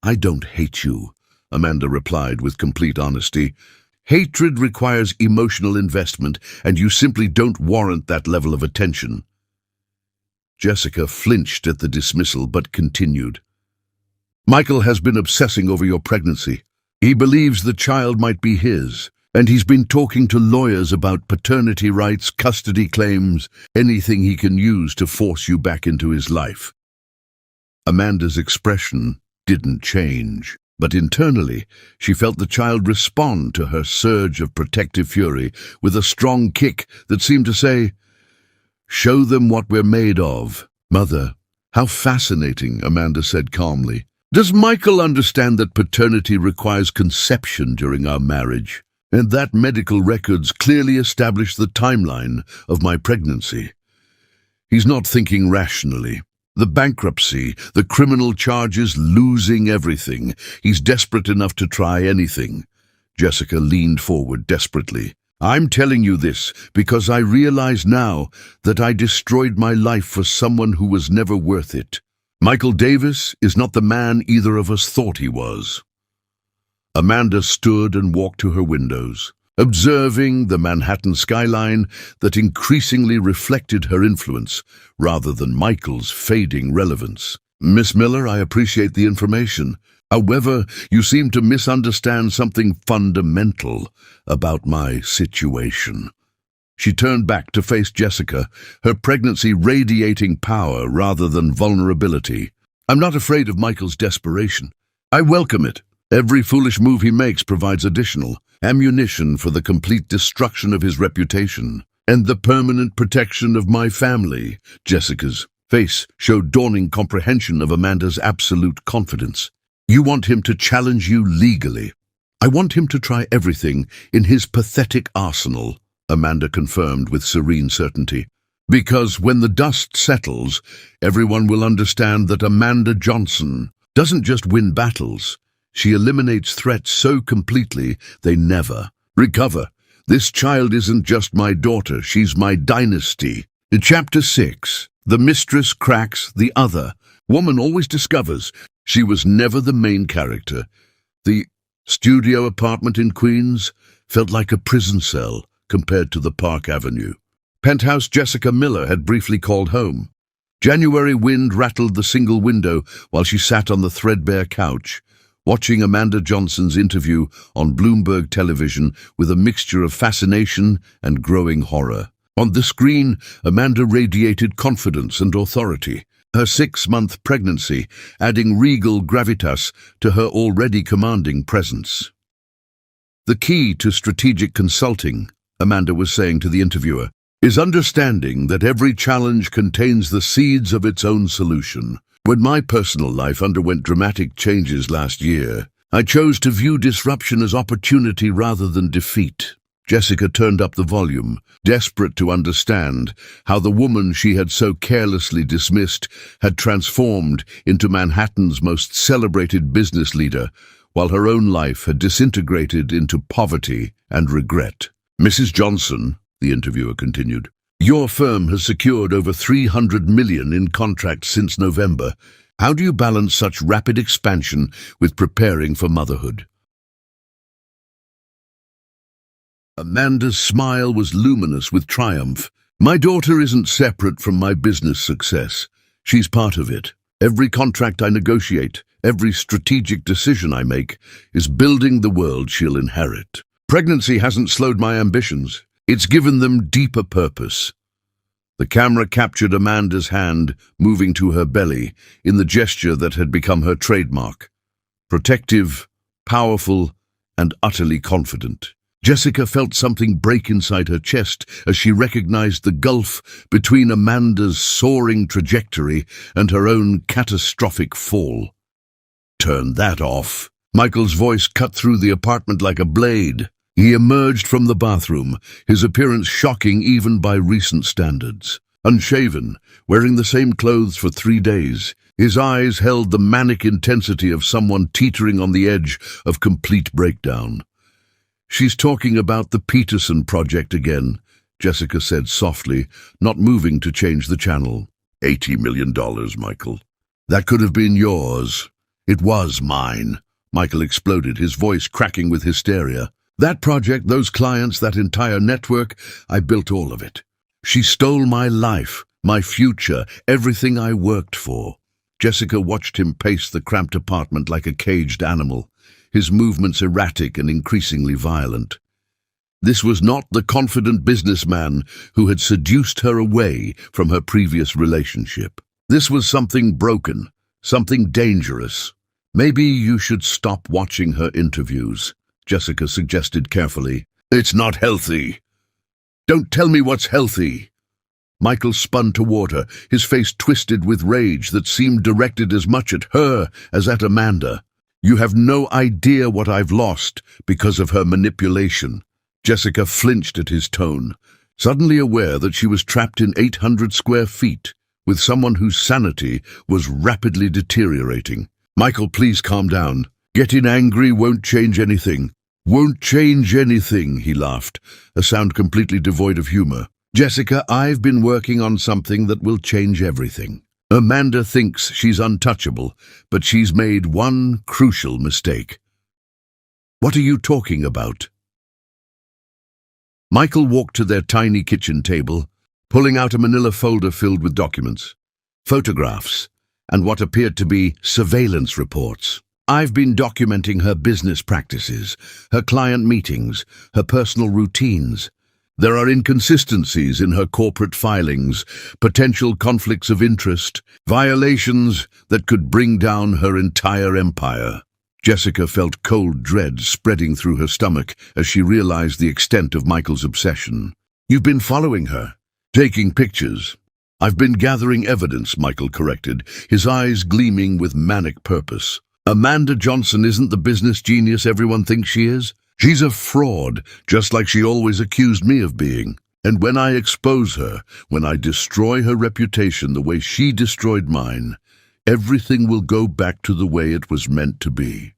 "I don't hate you," Amanda replied with complete honesty. "Hatred requires emotional investment, and you simply don't warrant that level of attention." Jessica flinched at the dismissal but continued. "Michael has been obsessing over your pregnancy. He believes the child might be his, and he's been talking to lawyers about paternity rights, custody claims, anything he can use to force you back into his life." Amanda's expression didn't change, but internally she felt the child respond to her surge of protective fury with a strong kick that seemed to say, "Show them what we're made of." "Mother, how fascinating," Amanda said calmly. "Does Michael understand that paternity requires conception during our marriage, and that medical records clearly establish the timeline of my pregnancy? He's not thinking rationally. The bankruptcy, the criminal charges, losing everything. He's desperate enough to try anything." Jessica leaned forward desperately. "I'm telling you this because I realize now that I destroyed my life for someone who was never worth it. Michael Davis is not the man either of us thought he was." Amanda stood and walked to her windows, observing the Manhattan skyline that increasingly reflected her influence rather than Michael's fading relevance. "Miss Miller, I appreciate the information. However, you seem to misunderstand something fundamental about my situation." She turned back to face Jessica, her pregnancy radiating power rather than vulnerability. "I'm not afraid of Michael's desperation. I welcome it. Every foolish move he makes provides additional ammunition for the complete destruction of his reputation and the permanent protection of my family." Jessica's face showed dawning comprehension of Amanda's absolute confidence. "You want him to challenge you legally." "I want him to try everything in his pathetic arsenal," Amanda confirmed with serene certainty. "Because when the dust settles, everyone will understand that Amanda Johnson doesn't just win battles. She eliminates threats so completely they never recover. This child isn't just my daughter, she's my dynasty." In Chapter 6, the mistress cracks the other. Woman always discovers she was never the main character. The studio apartment in Queens felt like a prison cell compared to the Park Avenue penthouse Jessica Miller had briefly called home. January wind rattled the single window while she sat on the threadbare couch, watching Amanda Johnson's interview on Bloomberg television with a mixture of fascination and growing horror. On the screen, Amanda radiated confidence and authority, her 6-month pregnancy adding regal gravitas to her already commanding presence. The key to strategic consulting, Amanda was saying to the interviewer, is understanding that every challenge contains the seeds of its own solution. When my personal life underwent dramatic changes last year, I chose to view disruption as opportunity rather than defeat. Jessica turned up the volume, desperate to understand how the woman she had so carelessly dismissed had transformed into Manhattan's most celebrated business leader, while her own life had disintegrated into poverty and regret. "Mrs. Johnson," the interviewer continued, "your firm has secured over $300 million in contracts since November. How do you balance such rapid expansion with preparing for motherhood?" Amanda's smile was luminous with triumph. "My daughter isn't separate from my business success. She's part of it. Every contract I negotiate, every strategic decision I make, is building the world she'll inherit. Pregnancy hasn't slowed my ambitions. It's given them deeper purpose." The camera captured Amanda's hand moving to her belly in the gesture that had become her trademark. Protective, powerful, and utterly confident. Jessica felt something break inside her chest as she recognized the gulf between Amanda's soaring trajectory and her own catastrophic fall. "Turn that off." Michael's voice cut through the apartment like a blade. He emerged from the bathroom, his appearance shocking even by recent standards. Unshaven, wearing the same clothes for 3 days, his eyes held the manic intensity of someone teetering on the edge of complete breakdown. "She's talking about the Peterson project again," Jessica said softly, not moving to change the channel. $80 million, Michael. That could have been yours. It was mine," Michael exploded, his voice cracking with hysteria. "That project, those clients, that entire network, I built all of it. She stole my life, my future, everything I worked for." Jessica watched him pace the cramped apartment like a caged animal, his movements erratic and increasingly violent. This was not the confident businessman who had seduced her away from her previous relationship. This was something broken, something dangerous. "Maybe you should stop watching her interviews," Jessica suggested carefully. "It's not healthy." "Don't tell me what's healthy." Michael spun toward her, his face twisted with rage that seemed directed as much at her as at Amanda. "You have no idea what I've lost because of her manipulation." Jessica flinched at his tone, suddenly aware that she was trapped in 800 square feet with someone whose sanity was rapidly deteriorating. "Michael, please calm down. Getting angry won't change anything." "Won't change anything," he laughed, a sound completely devoid of humor. "Jessica, I've been working on something that will change everything. Amanda thinks she's untouchable, but she's made one crucial mistake." "What are you talking about?" Michael walked to their tiny kitchen table, pulling out a manila folder filled with documents, photographs, and what appeared to be surveillance reports. "I've been documenting her business practices, her client meetings, her personal routines. There are inconsistencies in her corporate filings, potential conflicts of interest, violations that could bring down her entire empire." Jessica felt cold dread spreading through her stomach as she realized the extent of Michael's obsession. "You've been following her, taking pictures." "I've been gathering evidence," Michael corrected, his eyes gleaming with manic purpose. "Amanda Johnson isn't the business genius everyone thinks she is. She's a fraud, just like she always accused me of being. And when I expose her, when I destroy her reputation the way she destroyed mine, everything will go back to the way it was meant to be."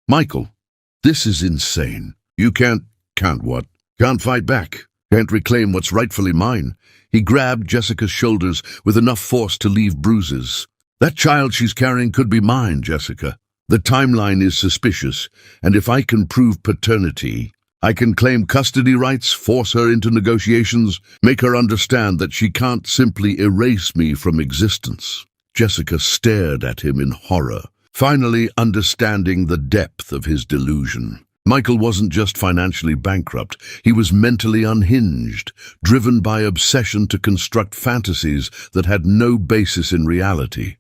"Michael, this is insane. You can't what? Can't fight back. Can't reclaim what's rightfully mine." He grabbed Jessica's shoulders with enough force to leave bruises. "That child she's carrying could be mine, Jessica. The timeline is suspicious, and if I can prove paternity, I can claim custody rights, force her into negotiations, make her understand that she can't simply erase me from existence." Jessica stared at him in horror, finally understanding the depth of his delusion. Michael wasn't just financially bankrupt, he was mentally unhinged, driven by obsession to construct fantasies that had no basis in reality.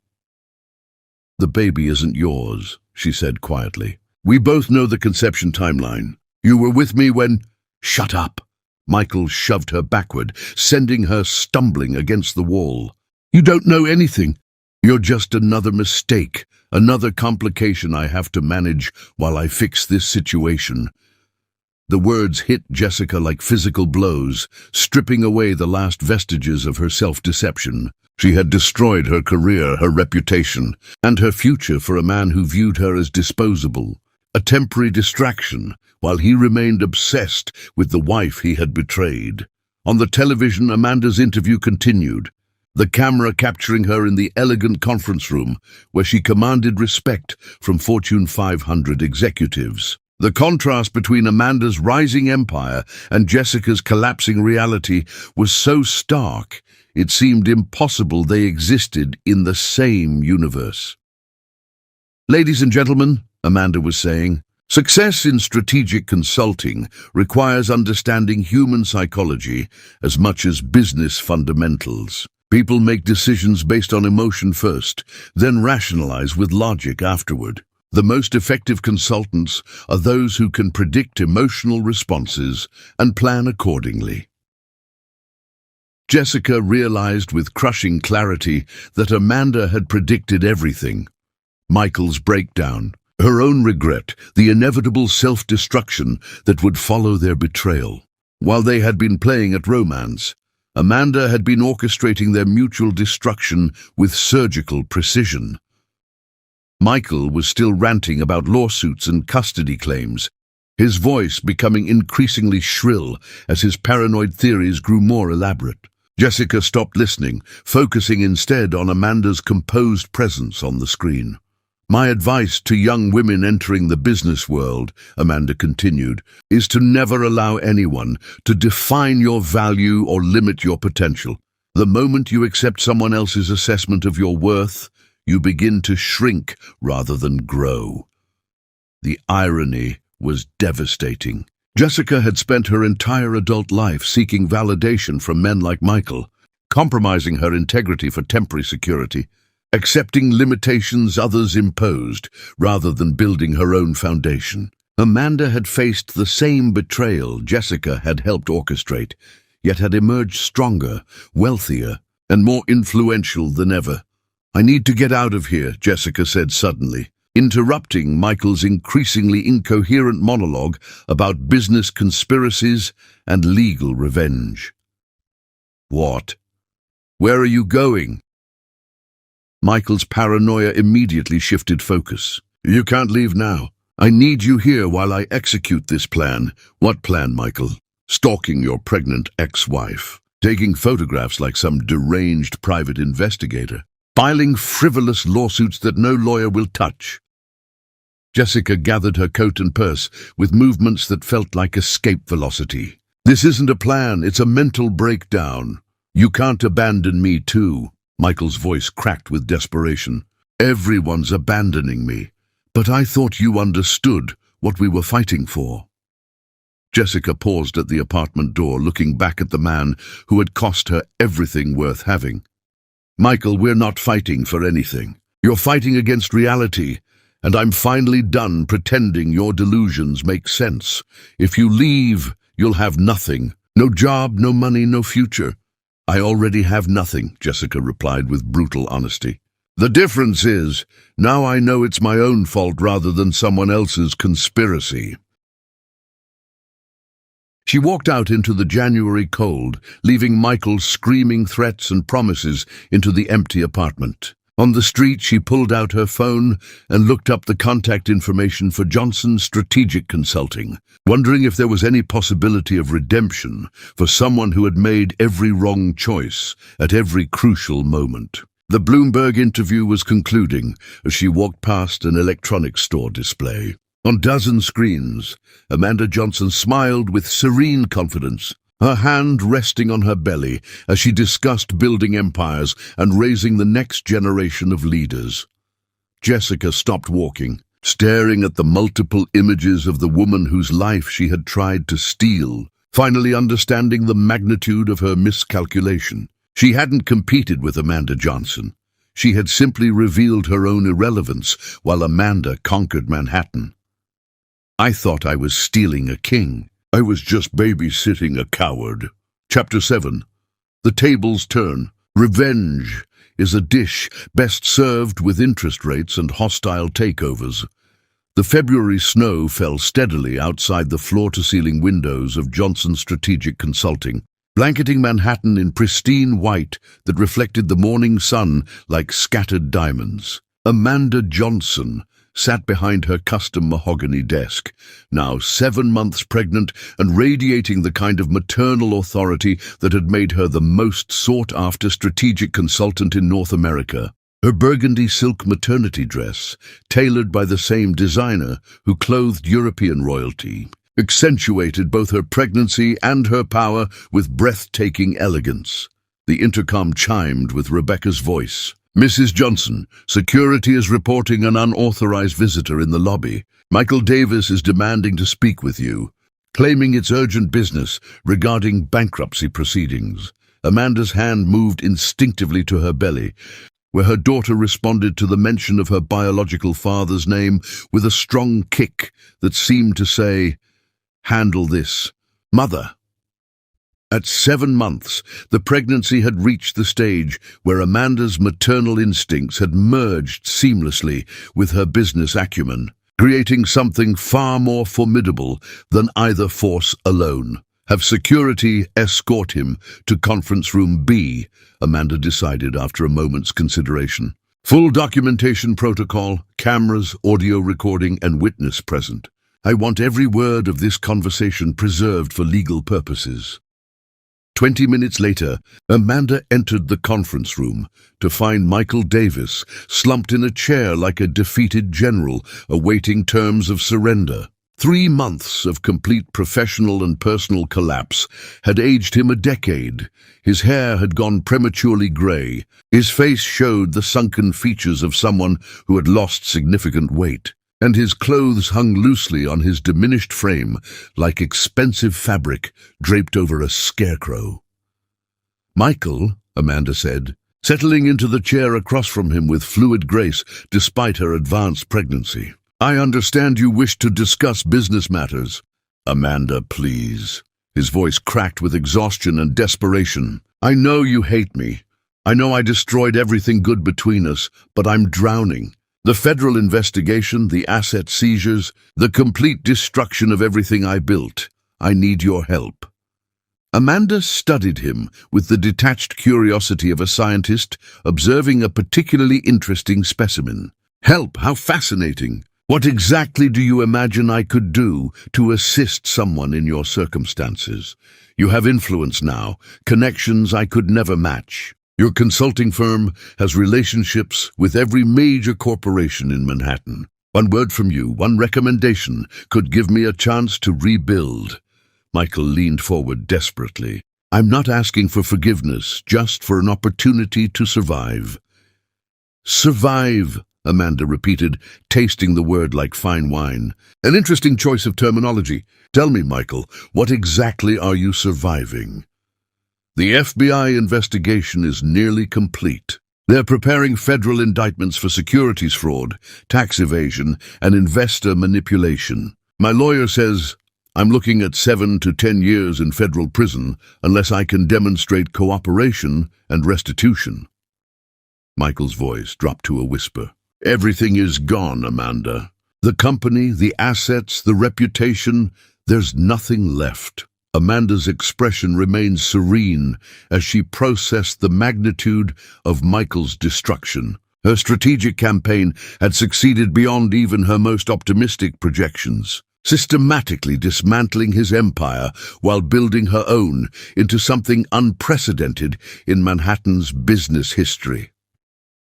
"The baby isn't yours," she said quietly. "We both know the conception timeline. You were with me when—" "Shut up!" Michael shoved her backward, sending her stumbling against the wall. "You don't know anything. You're just another mistake, another complication I have to manage while I fix this situation." The words hit Jessica like physical blows, stripping away the last vestiges of her self-deception. She had destroyed her career, her reputation, and her future for a man who viewed her as disposable, a temporary distraction, while he remained obsessed with the wife he had betrayed. On the television, Amanda's interview continued, the camera capturing her in the elegant conference room where she commanded respect from Fortune 500 executives. The contrast between Amanda's rising empire and Jessica's collapsing reality was so stark, it seemed impossible they existed in the same universe. "Ladies and gentlemen," Amanda was saying, "success in strategic consulting requires understanding human psychology as much as business fundamentals. People make decisions based on emotion first, then rationalize with logic afterward. The most effective consultants are those who can predict emotional responses and plan accordingly." Jessica realized with crushing clarity that Amanda had predicted everything. Michael's breakdown, her own regret, the inevitable self-destruction that would follow their betrayal. While they had been playing at romance, Amanda had been orchestrating their mutual destruction with surgical precision. Michael was still ranting about lawsuits and custody claims, his voice becoming increasingly shrill as his paranoid theories grew more elaborate. Jessica stopped listening, focusing instead on Amanda's composed presence on the screen. "My advice to young women entering the business world," Amanda continued, "is to never allow anyone to define your value or limit your potential. The moment you accept someone else's assessment of your worth, you begin to shrink rather than grow." The irony was devastating. Jessica had spent her entire adult life seeking validation from men like Michael, compromising her integrity for temporary security, accepting limitations others imposed rather than building her own foundation. Amanda had faced the same betrayal Jessica had helped orchestrate, yet had emerged stronger, wealthier, and more influential than ever. "I need to get out of here," Jessica said suddenly, interrupting Michael's increasingly incoherent monologue about business conspiracies and legal revenge. "What? Where are you going?" Michael's paranoia immediately shifted focus. "You can't leave now. I need you here while I execute this plan." "What plan, Michael?" "Stalking your pregnant ex-wife, taking photographs like some deranged private investigator, filing frivolous lawsuits that no lawyer will touch." Jessica gathered her coat and purse with movements that felt like escape velocity. "This isn't a plan, it's a mental breakdown. You can't abandon me too." Michael's voice cracked with desperation. "Everyone's abandoning me, but I thought you understood what we were fighting for." Jessica paused at the apartment door, looking back at the man who had cost her everything worth having. "Michael, we're not fighting for anything. You're fighting against reality, and I'm finally done pretending your delusions make sense. If you leave, you'll have nothing. No job, no money, no future." "I already have nothing," Jessica replied with brutal honesty. "The difference is, now I know it's my own fault rather than someone else's conspiracy." She walked out into the January cold, leaving Michael screaming threats and promises into the empty apartment. On the street, she pulled out her phone and looked up the contact information for Johnson's Strategic Consulting, wondering if there was any possibility of redemption for someone who had made every wrong choice at every crucial moment. The Bloomberg interview was concluding as she walked past an electronics store display. On dozen screens, Amanda Johnson smiled with serene confidence, her hand resting on her belly as she discussed building empires and raising the next generation of leaders. Jessica stopped walking, staring at the multiple images of the woman whose life she had tried to steal, finally understanding the magnitude of her miscalculation. She hadn't competed with Amanda Johnson. She had simply revealed her own irrelevance while Amanda conquered Manhattan. I thought I was stealing a king. I was just babysitting a coward. Chapter 7. The tables turn. Revenge is a dish best served with interest rates and hostile takeovers. The February snow fell steadily outside the floor-to-ceiling windows of Johnson Strategic Consulting, blanketing Manhattan in pristine white that reflected the morning sun like scattered diamonds. Amanda Johnson sat behind her custom mahogany desk, now 7 months pregnant and radiating the kind of maternal authority that had made her the most sought-after strategic consultant in North America. Her burgundy silk maternity dress, tailored by the same designer who clothed European royalty, accentuated both her pregnancy and her power with breathtaking elegance. The intercom chimed with Rebecca's voice. "Mrs. Johnson, security is reporting an unauthorized visitor in the lobby. Michael Davis is demanding to speak with you, claiming it's urgent business regarding bankruptcy proceedings." Amanda's hand moved instinctively to her belly, where her daughter responded to the mention of her biological father's name with a strong kick that seemed to say, "Handle this, Mother." At 7 months, the pregnancy had reached the stage where Amanda's maternal instincts had merged seamlessly with her business acumen, creating something far more formidable than either force alone. "Have security escort him to conference room B," Amanda decided after a moment's consideration. "Full documentation protocol, cameras, audio recording, and witness present. I want every word of this conversation preserved for legal purposes." 20 minutes later, Amanda entered the conference room to find Michael Davis slumped in a chair like a defeated general awaiting terms of surrender. 3 months of complete professional and personal collapse had aged him a decade. His hair had gone prematurely grey. His face showed the sunken features of someone who had lost significant weight, and his clothes hung loosely on his diminished frame like expensive fabric draped over a scarecrow. "Michael," Amanda said, settling into the chair across from him with fluid grace despite her advanced pregnancy. "I understand you wish to discuss business matters." "Amanda, please." His voice cracked with exhaustion and desperation. "I know you hate me. I know I destroyed everything good between us, but I'm drowning. The federal investigation, the asset seizures, the complete destruction of everything I built. I need your help." Amanda studied him with the detached curiosity of a scientist observing a particularly interesting specimen. "Help? How fascinating! What exactly do you imagine I could do to assist someone in your circumstances? You have influence now, connections I could never match. Your consulting firm has relationships with every major corporation in Manhattan. One word from you, one recommendation, could give me a chance to rebuild." Michael leaned forward desperately. "I'm not asking for forgiveness, just for an opportunity to survive." "Survive," Amanda repeated, tasting the word like fine wine. "An interesting choice of terminology. Tell me, Michael, what exactly are you surviving?" "The FBI investigation is nearly complete. They're preparing federal indictments for securities fraud, tax evasion, and investor manipulation. My lawyer says I'm looking at 7 to 10 years in federal prison unless I can demonstrate cooperation and restitution." Michael's voice dropped to a whisper. "Everything is gone, Amanda. The company, the assets, the reputation, there's nothing left." Amanda's expression remained serene as she processed the magnitude of Michael's destruction. Her strategic campaign had succeeded beyond even her most optimistic projections, systematically dismantling his empire while building her own into something unprecedented in Manhattan's business history.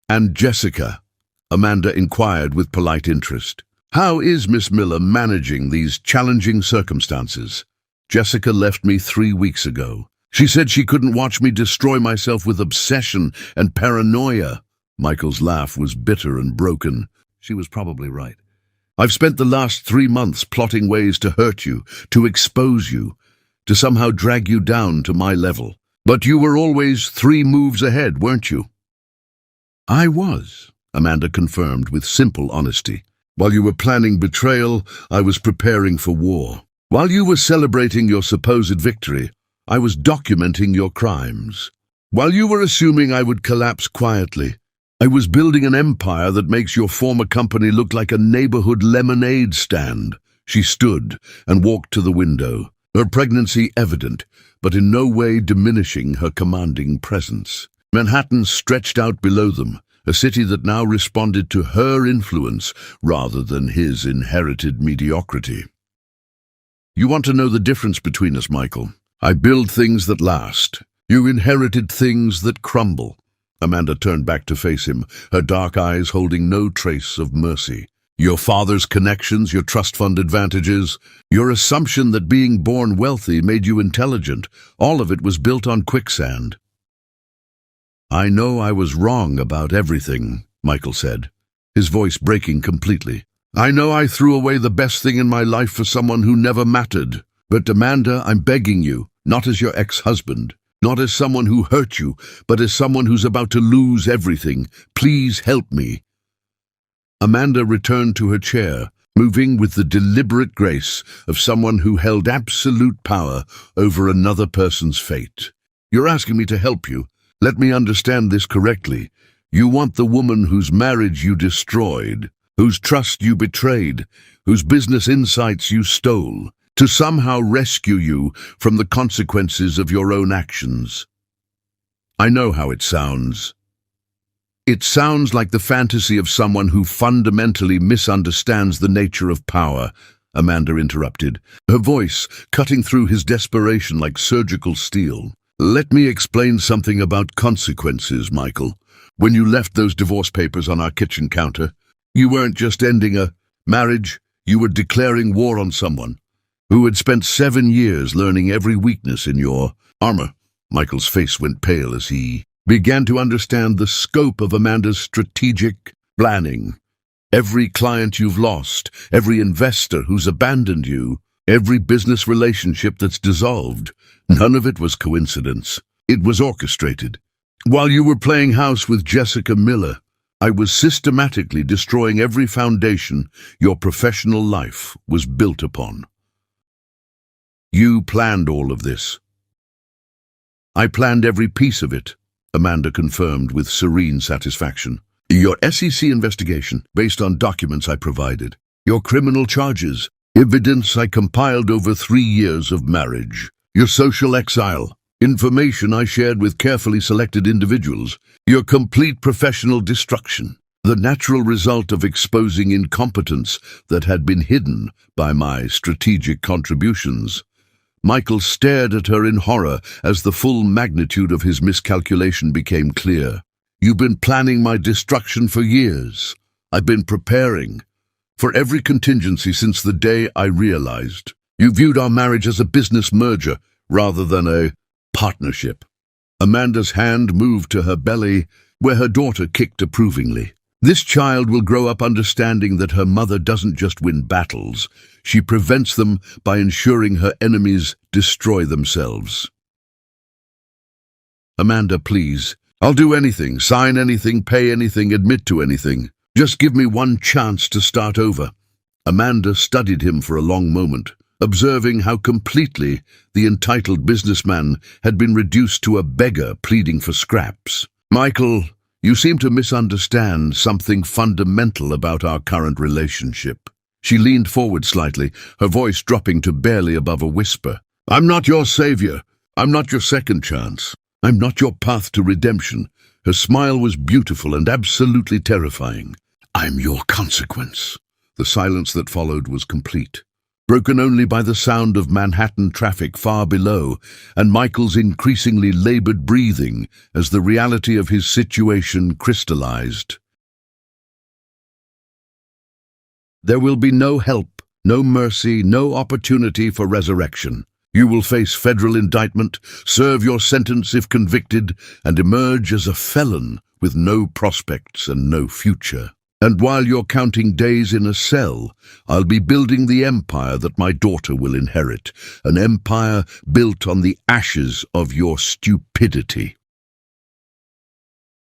"And Jessica?" Amanda inquired with polite interest. "How is Miss Miller managing these challenging circumstances?" "Jessica left me 3 weeks ago. She said she couldn't watch me destroy myself with obsession and paranoia." Michael's laugh was bitter and broken. She was probably right. I've spent the last 3 months plotting ways to hurt you, to expose you, to somehow drag you down to my level. But you were always 3 moves ahead, weren't you? I was, Amanda confirmed with simple honesty. While you were planning betrayal, I was preparing for war. While you were celebrating your supposed victory, I was documenting your crimes. While you were assuming I would collapse quietly, I was building an empire that makes your former company look like a neighborhood lemonade stand. She stood and walked to the window, her pregnancy evident, but in no way diminishing her commanding presence. Manhattan stretched out below them, a city that now responded to her influence rather than his inherited mediocrity. You want to know the difference between us, Michael? I build things that last. You inherited things that crumble. Amanda turned back to face him, her dark eyes holding no trace of mercy. Your father's connections, your trust fund advantages, your assumption that being born wealthy made you intelligent, all of it was built on quicksand. I know I was wrong about everything, Michael said, his voice breaking completely. I know I threw away the best thing in my life for someone who never mattered. But Amanda, I'm begging you, not as your ex-husband, not as someone who hurt you, but as someone who's about to lose everything. Please help me. Amanda returned to her chair, moving with the deliberate grace of someone who held absolute power over another person's fate. You're asking me to help you. Let me understand this correctly. You want the woman whose marriage you destroyed, whose trust you betrayed, whose business insights you stole, to somehow rescue you from the consequences of your own actions. I know how it sounds. It sounds like the fantasy of someone who fundamentally misunderstands the nature of power, Amanda interrupted, her voice cutting through his desperation like surgical steel. Let me explain something about consequences, Michael. When you left those divorce papers on our kitchen counter, you weren't just ending a marriage, you were declaring war on someone who had spent 7 years learning every weakness in your armor. Michael's face went pale as he began to understand the scope of Amanda's strategic planning. Every client you've lost, every investor who's abandoned you, every business relationship that's dissolved, none of it was coincidence. It was orchestrated. While you were playing house with Jessica Miller, I was systematically destroying every foundation your professional life was built upon. You planned all of this. I planned every piece of it, Amanda confirmed with serene satisfaction. Your SEC investigation, based on documents I provided, your criminal charges, evidence I compiled over 3 years of marriage, your social exile, information I shared with carefully selected individuals, your complete professional destruction, the natural result of exposing incompetence that had been hidden by my strategic contributions. Michael stared at her in horror as the full magnitude of his miscalculation became clear. You've been planning my destruction for years. I've been preparing for every contingency since the day I realized. You viewed our marriage as a business merger rather than a partnership. Amanda's hand moved to her belly, where her daughter kicked approvingly. This child will grow up understanding that her mother doesn't just win battles, she prevents them by ensuring her enemies destroy themselves. Amanda, please. I'll do anything, sign anything, pay anything, admit to anything. Just give me one chance to start over. Amanda studied him for a long moment, observing how completely the entitled businessman had been reduced to a beggar pleading for scraps. Michael, you seem to misunderstand something fundamental about our current relationship. She leaned forward slightly, her voice dropping to barely above a whisper. I'm not your savior. I'm not your second chance. I'm not your path to redemption. Her smile was beautiful and absolutely terrifying. I'm your consequence. The silence that followed was complete, broken only by the sound of Manhattan traffic far below and Michael's increasingly labored breathing as the reality of his situation crystallized. There will be no help, no mercy, no opportunity for resurrection. You will face federal indictment, serve your sentence if convicted, and emerge as a felon with no prospects and no future. And while you're counting days in a cell, I'll be building the empire that my daughter will inherit, an empire built on the ashes of your stupidity."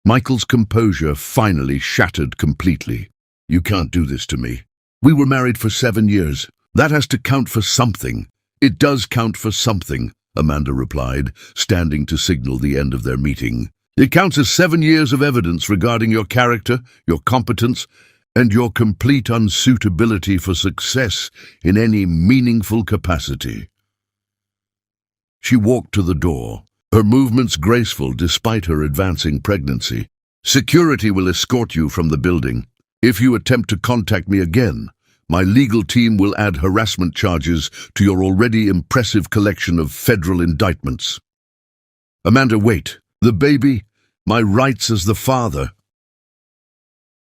Michael's composure finally shattered completely. "You can't do this to me. We were married for 7 years. That has to count for something." "It does count for something," Amanda replied, standing to signal the end of their meeting. "It counts as 7 years of evidence regarding your character, your competence, and your complete unsuitability for success in any meaningful capacity." She walked to the door, her movements graceful despite her advancing pregnancy. "Security will escort you from the building. If you attempt to contact me again, my legal team will add harassment charges to your already impressive collection of federal indictments." "Amanda, wait. The baby, my rights as the father."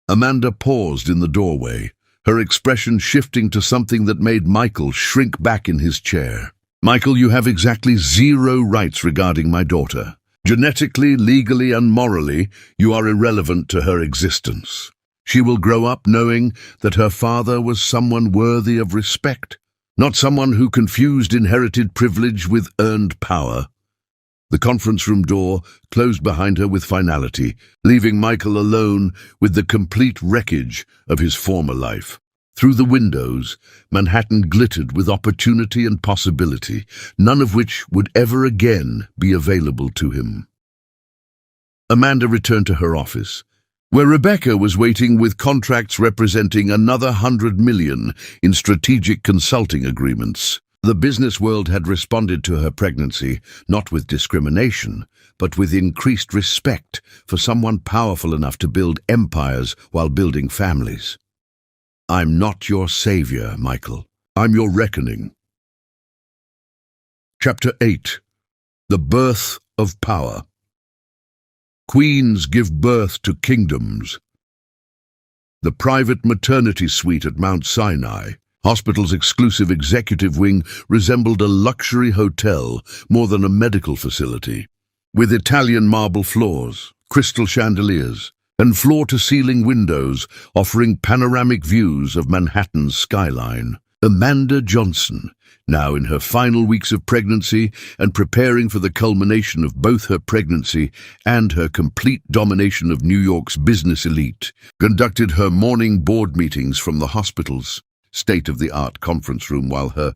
Amanda paused in the doorway, her expression shifting to something that made Michael shrink back in his chair. "Michael, you have exactly 0 rights regarding my daughter. Genetically, legally, and morally, you are irrelevant to her existence. She will grow up knowing that her father was someone worthy of respect, not someone who confused inherited privilege with earned power." The conference room door closed behind her with finality, leaving Michael alone with the complete wreckage of his former life. Through the windows, Manhattan glittered with opportunity and possibility, none of which would ever again be available to him. Amanda returned to her office, where Rebecca was waiting with contracts representing another $100 million in strategic consulting agreements. The business world had responded to her pregnancy, not with discrimination, but with increased respect for someone powerful enough to build empires while building families. "I'm not your savior, Michael. I'm your reckoning." Chapter 8. The Birth of Power. Queens give birth to kingdoms. The private maternity suite at Mount Sinai, hospital's exclusive executive wing, resembled a luxury hotel more than a medical facility. With Italian marble floors, crystal chandeliers, and floor-to-ceiling windows offering panoramic views of Manhattan's skyline, Amanda Johnson, now in her final weeks of pregnancy and preparing for the culmination of both her pregnancy and her complete domination of New York's business elite, conducted her morning board meetings from the hospital's state-of-the-art conference room while her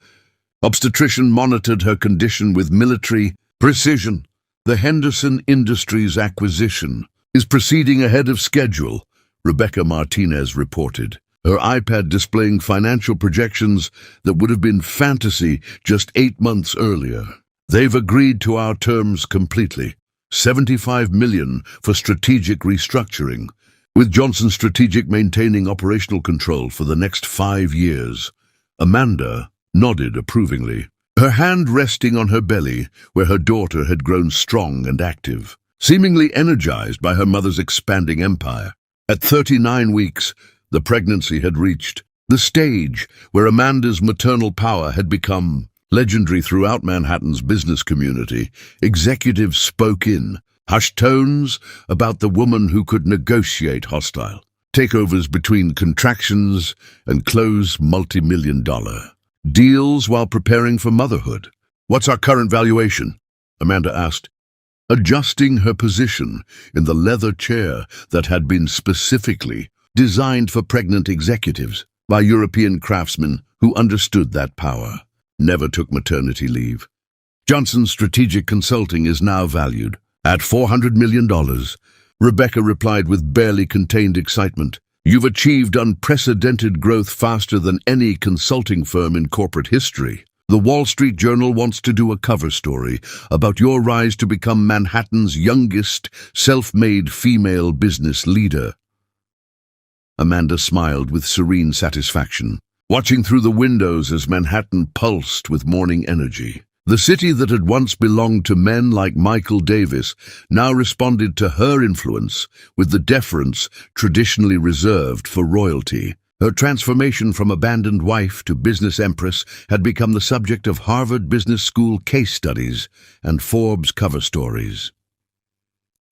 obstetrician monitored her condition with military precision. "The Henderson Industries acquisition is proceeding ahead of schedule," Rebecca Martinez reported, her iPad displaying financial projections that would have been fantasy just 8 months earlier. "They've agreed to our terms completely. $75 million for strategic restructuring, with Johnson Strategic maintaining operational control for the next 5 years. Amanda nodded approvingly, her hand resting on her belly where her daughter had grown strong and active, seemingly energized by her mother's expanding empire. At 39 weeks, the pregnancy had reached the stage where Amanda's maternal power had become legendary throughout Manhattan's business community. Executives spoke in hushed tones about the woman who could negotiate hostile takeovers between contractions and close multi-million-dollar deals while preparing for motherhood. "What's our current valuation?" Amanda asked, adjusting her position in the leather chair that had been specifically designed for pregnant executives by European craftsmen who understood that power, never took maternity leave. "Johnson Strategic Consulting is now valued at $400 million, Rebecca replied with barely contained excitement. "You've achieved unprecedented growth faster than any consulting firm in corporate history. The Wall Street Journal wants to do a cover story about your rise to become Manhattan's youngest self-made female business leader." Amanda smiled with serene satisfaction, watching through the windows as Manhattan pulsed with morning energy. The city that had once belonged to men like Michael Davis now responded to her influence with the deference traditionally reserved for royalty. Her transformation from abandoned wife to business empress had become the subject of Harvard Business School case studies and Forbes cover stories.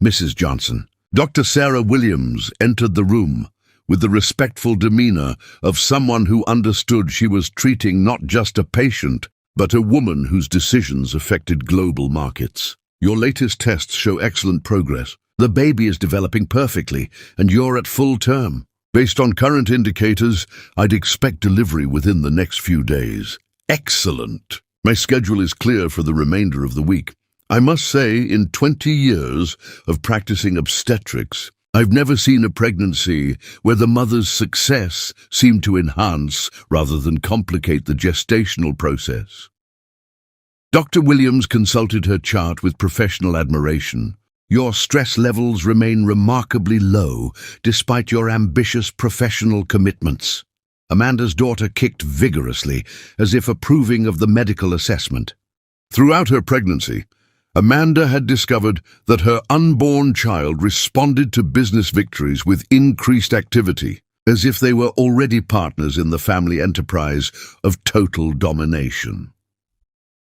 Mrs. Johnson. Dr. Sarah Williams entered the room, with the respectful demeanor of someone who understood she was treating not just a patient, but a woman whose decisions affected global markets. Your latest tests show excellent progress. The baby is developing perfectly, and you're at full term. Based on current indicators, I'd expect delivery within the next few days. Excellent. My schedule is clear for the remainder of the week. I must say, in 20 years of practicing obstetrics, I've never seen a pregnancy where the mother's success seemed to enhance rather than complicate the gestational process. Dr. Williams consulted her chart with professional admiration. Your stress levels remain remarkably low despite your ambitious professional commitments. Amanda's daughter kicked vigorously, as if approving of the medical assessment. Throughout her pregnancy, Amanda had discovered that her unborn child responded to business victories with increased activity, as if they were already partners in the family enterprise of total domination.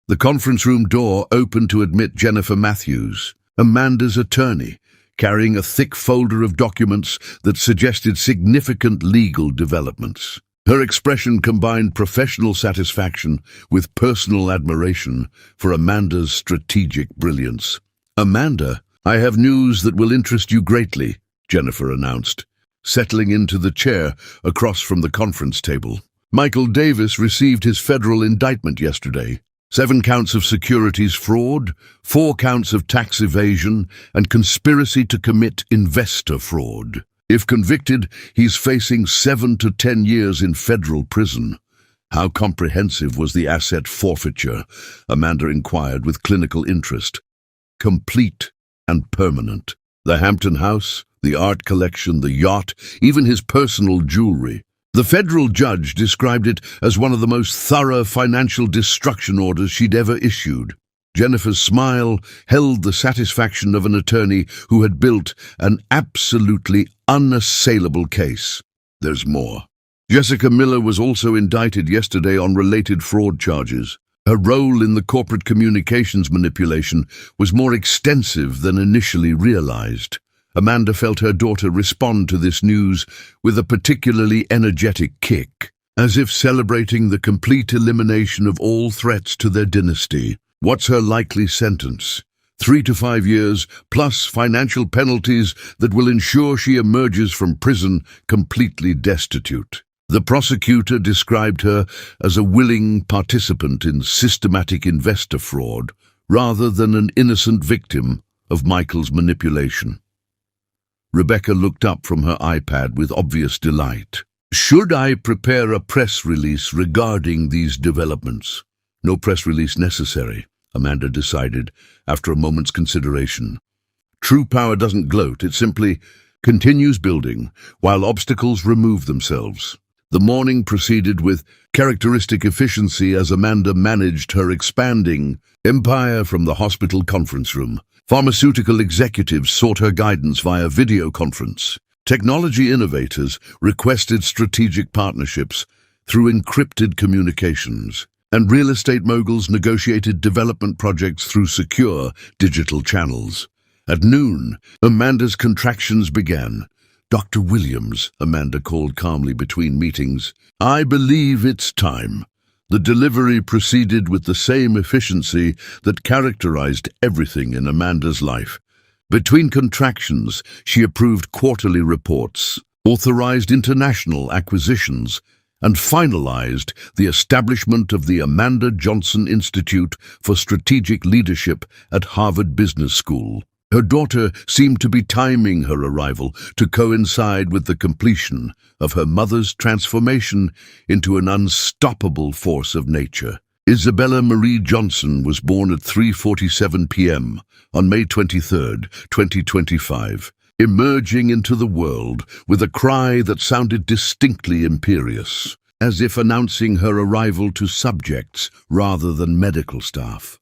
The conference room door opened to admit Jennifer Matthews, Amanda's attorney, carrying a thick folder of documents that suggested significant legal developments. Her expression combined professional satisfaction with personal admiration for Amanda's strategic brilliance. "Amanda, I have news that will interest you greatly," Jennifer announced, settling into the chair across from the conference table. "Michael Davis received his federal indictment yesterday. 7 counts of securities fraud, 4 counts of tax evasion, and conspiracy to commit investor fraud. If convicted, he's facing 7 to 10 years in federal prison." "How comprehensive was the asset forfeiture?" Amanda inquired with clinical interest. "Complete and permanent. The Hampton house, the art collection, the yacht, even his personal jewelry. The federal judge described it as one of the most thorough financial destruction orders she'd ever issued." Jennifer's smile held the satisfaction of an attorney who had built an absolutely unassailable case. "There's more. Jessica Miller was also indicted yesterday on related fraud charges. Her role in the corporate communications manipulation was more extensive than initially realized." Amanda felt her daughter respond to this news with a particularly energetic kick, as if celebrating the complete elimination of all threats to their dynasty. "What's her likely sentence?" 3 to 5 years, plus financial penalties that will ensure she emerges from prison completely destitute. The prosecutor described her as a willing participant in systematic investor fraud, rather than an innocent victim of Michael's manipulation. Rebecca looked up from her iPad with obvious delight. "Should I prepare a press release regarding these developments?" "No press release necessary," Amanda decided after a moment's consideration. True power doesn't gloat, it simply continues building while obstacles remove themselves. The morning proceeded with characteristic efficiency as Amanda managed her expanding empire from the hospital conference room. Pharmaceutical executives sought her guidance via video conference. Technology innovators requested strategic partnerships through encrypted communications. And real estate moguls negotiated development projects through secure digital channels. At noon, Amanda's contractions began. "Dr. Williams," Amanda called calmly between meetings, "I believe it's time." The delivery proceeded with the same efficiency that characterized everything in Amanda's life. Between contractions, she approved quarterly reports, authorized international acquisitions, and finalized the establishment of the Amanda Johnson Institute for Strategic Leadership at Harvard Business School. Her daughter seemed to be timing her arrival to coincide with the completion of her mother's transformation into an unstoppable force of nature. Isabella Marie Johnson was born at 3:47 p.m. on May 23, 2025. Emerging into the world with a cry that sounded distinctly imperious, as if announcing her arrival to subjects rather than medical staff.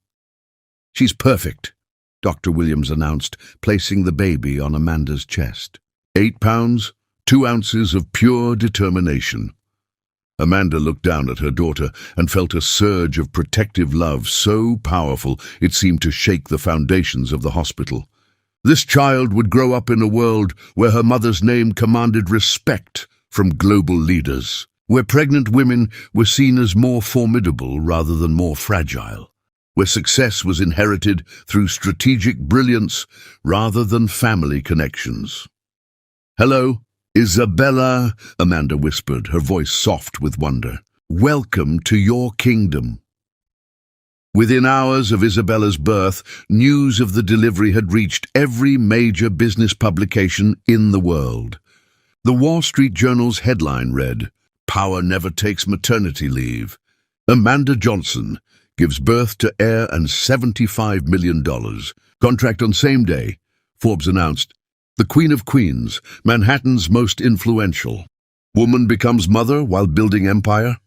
"She's perfect," Dr. Williams announced, placing the baby on Amanda's chest. 8 pounds, 2 ounces of pure determination. Amanda looked down at her daughter and felt a surge of protective love so powerful it seemed to shake the foundations of the hospital. This child would grow up in a world where her mother's name commanded respect from global leaders, where pregnant women were seen as more formidable rather than more fragile, where success was inherited through strategic brilliance rather than family connections. "Hello, Isabella," Amanda whispered, her voice soft with wonder. "Welcome to your kingdom." Within hours of Isabella's birth, news of the delivery had reached every major business publication in the world. The Wall Street Journal's headline read, "Power Never Takes Maternity Leave. Amanda Johnson gives birth to heir and $75 million. Contract on same day," Forbes announced. The Queen of Queens, Manhattan's most influential. Woman becomes mother while building empire?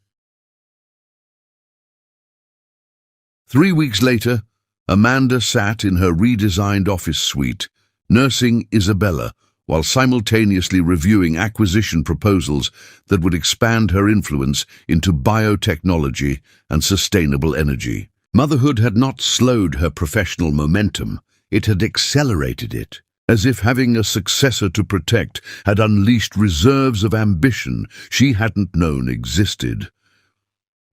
3 weeks later, Amanda sat in her redesigned office suite, nursing Isabella, while simultaneously reviewing acquisition proposals that would expand her influence into biotechnology and sustainable energy. Motherhood had not slowed her professional momentum, it had accelerated it, as if having a successor to protect had unleashed reserves of ambition she hadn't known existed.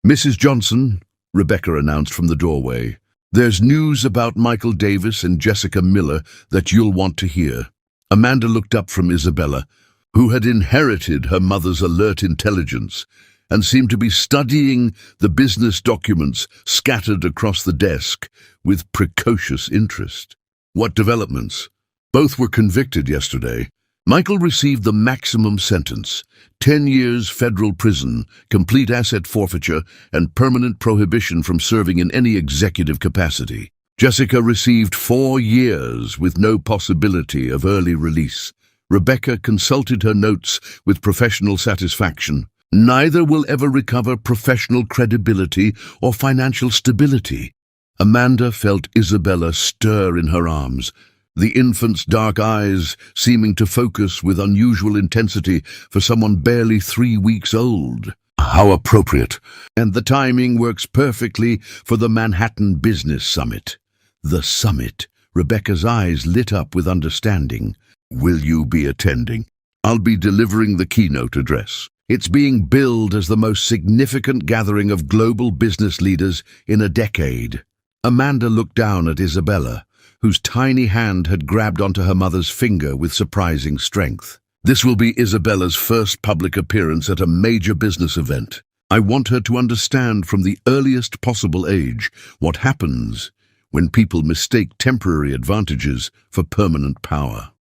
"Mrs. Johnson," Rebecca announced from the doorway, "there's news about Michael Davis and Jessica Miller that you'll want to hear." Amanda looked up from Isabella, who had inherited her mother's alert intelligence and seemed to be studying the business documents scattered across the desk with precocious interest. "What developments?" "Both were convicted yesterday. Michael received the maximum sentence, 10 years federal prison, complete asset forfeiture, and permanent prohibition from serving in any executive capacity. Jessica received 4 years with no possibility of early release." Rebecca consulted her notes with professional satisfaction. "Neither will ever recover professional credibility or financial stability." Amanda felt Isabella stir in her arms, the infant's dark eyes seeming to focus with unusual intensity for someone barely 3 weeks old. "How appropriate. And the timing works perfectly for the Manhattan Business Summit." "The summit." Rebecca's eyes lit up with understanding. "Will you be attending?" "I'll be delivering the keynote address. It's being billed as the most significant gathering of global business leaders in a decade." Amanda looked down at Isabella, whose tiny hand had grabbed onto her mother's finger with surprising strength. "This will be Isabella's first public appearance at a major business event. I want her to understand from the earliest possible age what happens when people mistake temporary advantages for permanent power.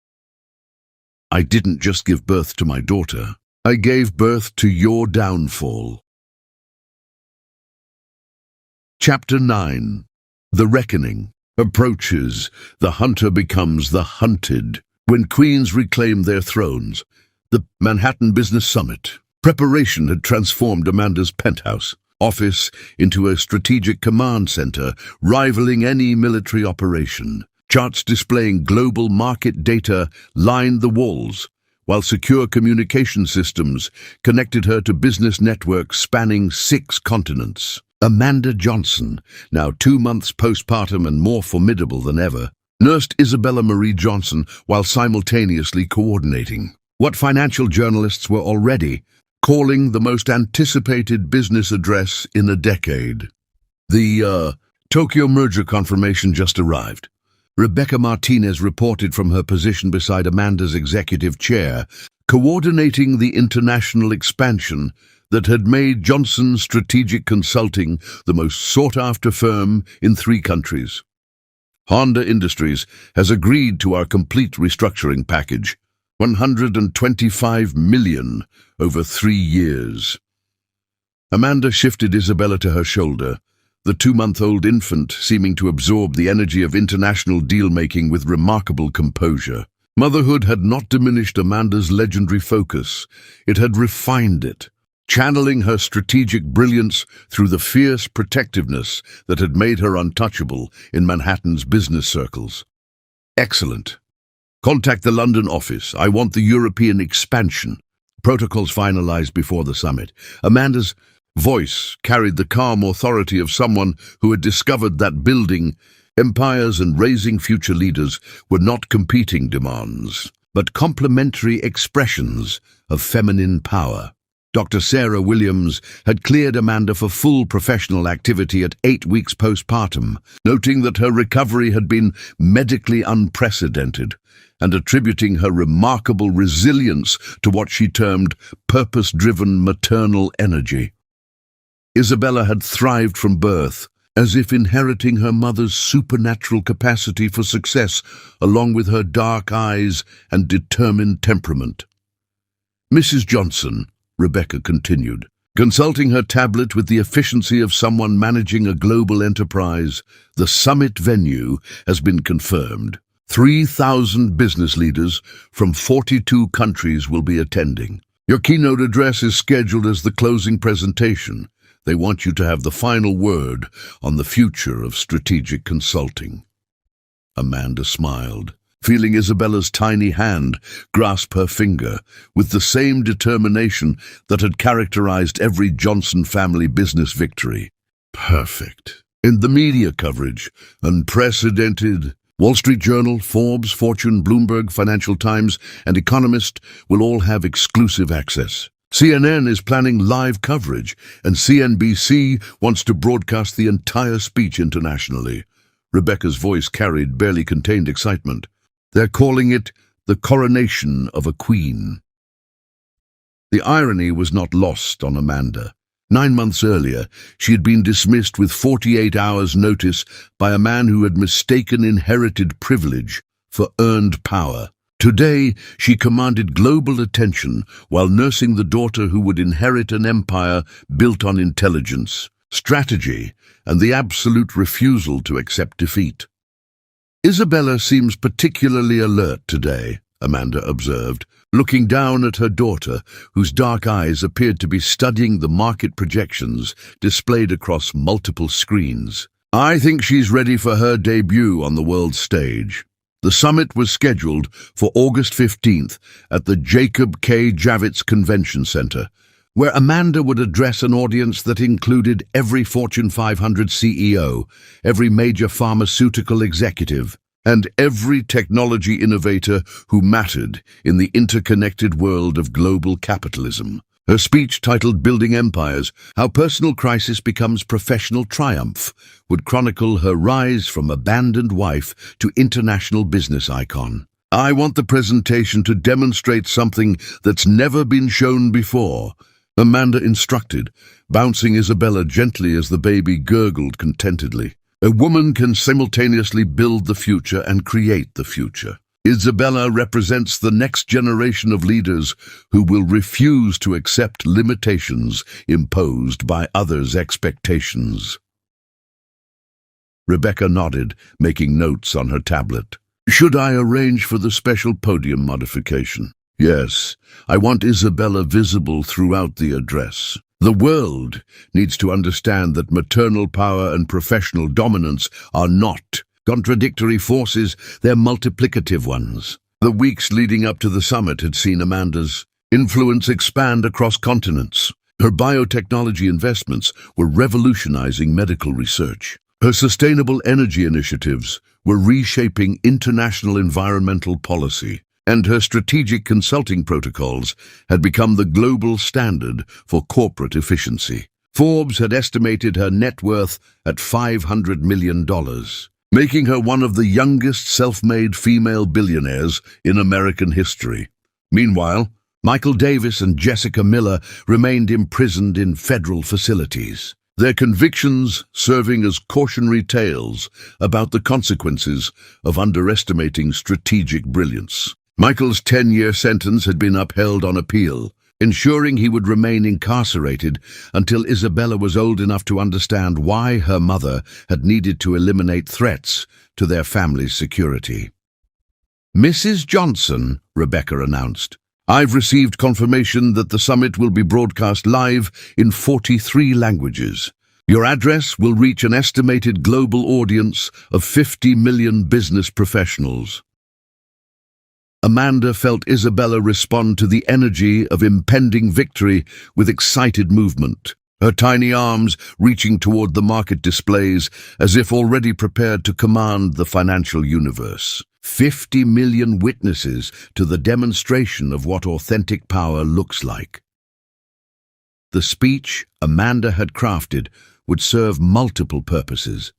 I didn't just give birth to my daughter. I gave birth to your downfall." Chapter 9. The Reckoning. Approaches, the hunter becomes the hunted. When queens reclaim their thrones, the Manhattan Business Summit. Preparation had transformed Amanda's penthouse office into a strategic command center, rivaling any military operation. Charts displaying global market data lined the walls, while secure communication systems connected her to business networks spanning 6 continents. Amanda Johnson, now 2 months postpartum and more formidable than ever, nursed Isabella Marie Johnson while simultaneously coordinating what financial journalists were already calling the most anticipated business address in a decade. The Tokyo merger confirmation just arrived. Rebecca Martinez reported from her position beside Amanda's executive chair, coordinating the international expansion that had made Johnson Strategic Consulting the most sought-after firm in 3 countries. Honda Industries has agreed to our complete restructuring package, $125 million over 3 years. Amanda shifted Isabella to her shoulder, the 2-month-old infant seeming to absorb the energy of international deal-making with remarkable composure. Motherhood had not diminished Amanda's legendary focus, it had refined it, channeling her strategic brilliance through the fierce protectiveness that had made her untouchable in Manhattan's business circles. "Excellent. Contact the London office. I want the European expansion." Protocols finalized before the summit. Amanda's voice carried the calm authority of someone who had discovered that building Empires and raising future leaders were not competing demands, but complementary expressions of feminine power. Dr. Sarah Williams had cleared Amanda for full professional activity at 8 weeks postpartum, noting that her recovery had been medically unprecedented and attributing her remarkable resilience to what she termed purpose-driven maternal energy. Isabella had thrived from birth, as if inheriting her mother's supernatural capacity for success, along with her dark eyes and determined temperament. "Mrs. Johnson," Rebecca continued, consulting her tablet with the efficiency of someone managing a global enterprise, "the summit venue has been confirmed. 3,000 business leaders from 42 countries will be attending. Your keynote address is scheduled as the closing presentation. They want you to have the final word on the future of strategic consulting." Amanda smiled, feeling Isabella's tiny hand grasp her finger with the same determination that had characterized every Johnson family business victory. Perfect. In the media coverage, unprecedented. Wall Street Journal, Forbes, Fortune, Bloomberg, Financial Times, and Economist will all have exclusive access. CNN is planning live coverage, and CNBC wants to broadcast the entire speech internationally. Rebecca's voice carried barely contained excitement. They're calling it the coronation of a queen. The irony was not lost on Amanda. 9 months earlier, she had been dismissed with 48 hours' notice by a man who had mistaken inherited privilege for earned power. Today, she commanded global attention while nursing the daughter who would inherit an empire built on intelligence, strategy, and the absolute refusal to accept defeat. "Isabella seems particularly alert today," Amanda observed, looking down at her daughter, whose dark eyes appeared to be studying the market projections displayed across multiple screens. "I think she's ready for her debut on the world stage." The summit was scheduled for August 15th at the Jacob K. Javits Convention Center, where Amanda would address an audience that included every Fortune 500 CEO, every major pharmaceutical executive, and every technology innovator who mattered in the interconnected world of global capitalism. Her speech, titled "Building Empires: How Personal Crisis Becomes Professional Triumph," would chronicle her rise from abandoned wife to international business icon. "I want the presentation to demonstrate something that's never been shown before," Amanda instructed, bouncing Isabella gently as the baby gurgled contentedly. "A woman can simultaneously build the future and create the future. Isabella represents the next generation of leaders who will refuse to accept limitations imposed by others' expectations." Rebecca nodded, making notes on her tablet. "Should I arrange for the special podium modification?" "Yes, I want Isabella visible throughout the address. The world needs to understand that maternal power and professional dominance are not contradictory forces, they're multiplicative ones." The weeks leading up to the summit had seen Amanda's influence expand across continents. Her biotechnology investments were revolutionizing medical research. Her sustainable energy initiatives were reshaping international environmental policy. And her strategic consulting protocols had become the global standard for corporate efficiency. Forbes had estimated her net worth at $500 million, making her one of the youngest self-made female billionaires in American history. Meanwhile, Michael Davis and Jessica Miller remained imprisoned in federal facilities, their convictions serving as cautionary tales about the consequences of underestimating strategic brilliance. Michael's 10-year sentence had been upheld on appeal, ensuring he would remain incarcerated until Isabella was old enough to understand why her mother had needed to eliminate threats to their family's security. "Mrs. Johnson," Rebecca announced, "I've received confirmation that the summit will be broadcast live in 43 languages. Your address will reach an estimated global audience of 50 million business professionals." Amanda felt Isabella respond to the energy of impending victory with excited movement. her tiny arms reaching toward the market displays as if already prepared to command the financial universe. 50 million witnesses to the demonstration of what authentic power looks like. The speech Amanda had crafted would serve multiple purposes,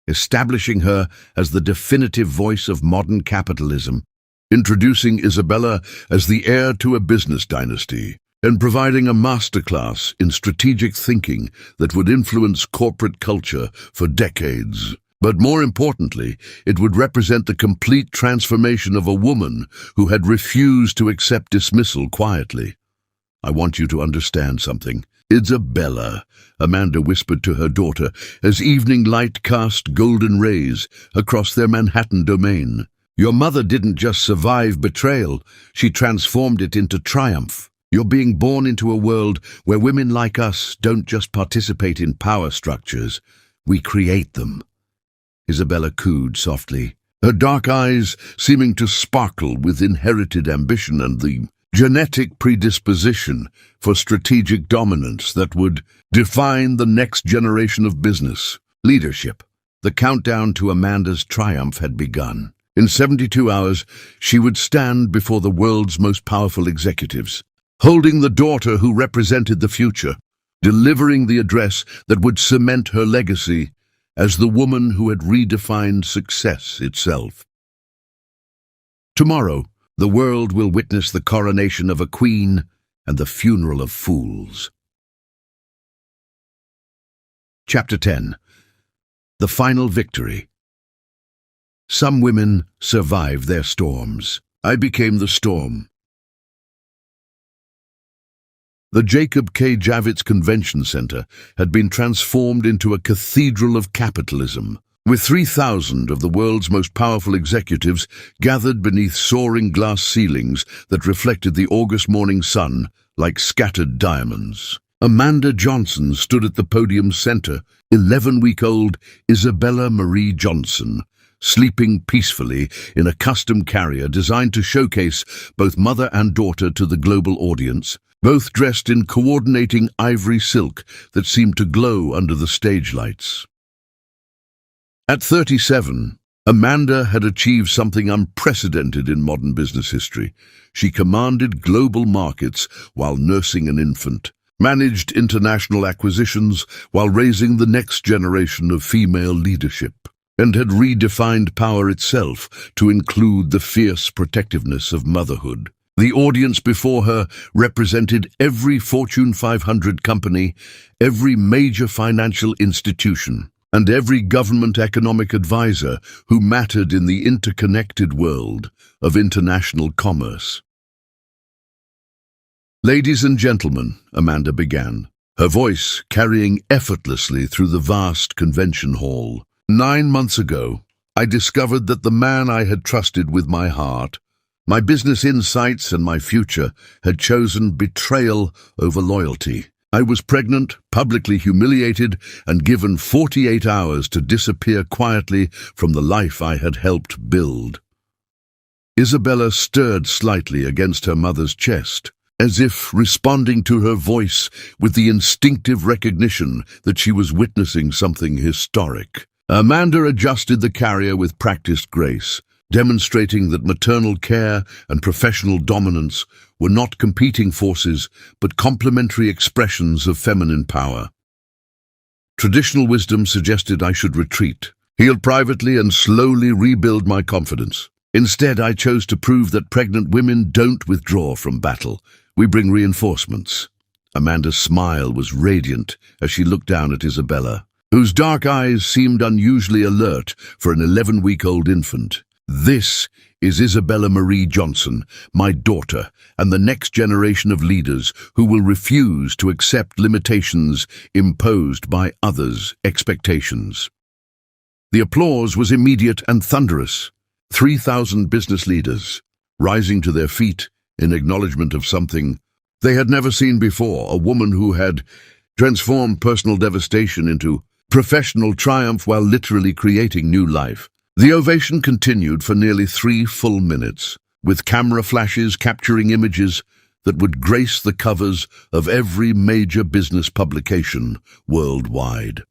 establishing her as the definitive voice of modern capitalism, introducing Isabella as the heir to a business dynasty, and providing a masterclass in strategic thinking that would influence corporate culture for decades. But more importantly, it would represent the complete transformation of a woman who had refused to accept dismissal quietly. "I want you to understand something. Isabella," Amanda whispered to her daughter as evening light cast golden rays across their Manhattan domain. "Your mother didn't just survive betrayal, she transformed it into triumph. You're being born into a world where women like us don't just participate in power structures, we create them." Isabella cooed softly, her dark eyes seeming to sparkle with inherited ambition and the genetic predisposition for strategic dominance that would define the next generation of business leadership. The countdown to Amanda's triumph had begun. In 72 hours, she would stand before the world's most powerful executives, holding the daughter who represented the future, delivering the address that would cement her legacy as the woman who had redefined success itself. Tomorrow, the world will witness the coronation of a queen and the funeral of fools. Chapter 10. The Final Victory. Some women survive their storms. I became the storm. The Jacob K. Javits Convention Center had been transformed into a cathedral of capitalism, with 3,000 of the world's most powerful executives gathered beneath soaring glass ceilings that reflected the August morning sun like scattered diamonds. Amanda Johnson stood at the podium's center, 11-week-old Isabella Marie Johnson, sleeping peacefully in a custom carrier designed to showcase both mother and daughter to the global audience, both dressed in coordinating ivory silk that seemed to glow under the stage lights. At 37, Amanda had achieved something unprecedented in modern business history. She commanded global markets while nursing an infant, managed international acquisitions while raising the next generation of female leadership, and had redefined power itself to include the fierce protectiveness of motherhood. The audience before her represented every Fortune 500 company, every major financial institution, and every government economic advisor who mattered in the interconnected world of international commerce. "Ladies and gentlemen," Amanda began, her voice carrying effortlessly through the vast convention hall. "9 months ago, I discovered that the man I had trusted with my heart, my business insights, and my future had chosen betrayal over loyalty. I was pregnant, publicly humiliated, and given 48 hours to disappear quietly from the life I had helped build." Isabella stirred slightly against her mother's chest, as if responding to her voice with the instinctive recognition that she was witnessing something historic. Amanda adjusted the carrier with practiced grace, demonstrating that maternal care and professional dominance were not competing forces, but complementary expressions of feminine power. Traditional wisdom suggested I should retreat, heal privately, and slowly rebuild my confidence. Instead, I chose to prove that pregnant women don't withdraw from battle. We bring reinforcements. Amanda's smile was radiant as she looked down at Isabella, whose dark eyes seemed unusually alert for an 11-week-old infant. "This is Isabella Marie Johnson, my daughter, and the next generation of leaders who will refuse to accept limitations imposed by others' expectations." The applause was immediate and thunderous. 3,000 business leaders, rising to their feet in acknowledgement of something they had never seen before, a woman who had transformed personal devastation into professional triumph while literally creating new life. The ovation continued for nearly 3 full minutes, with camera flashes capturing images that would grace the covers of every major business publication worldwide.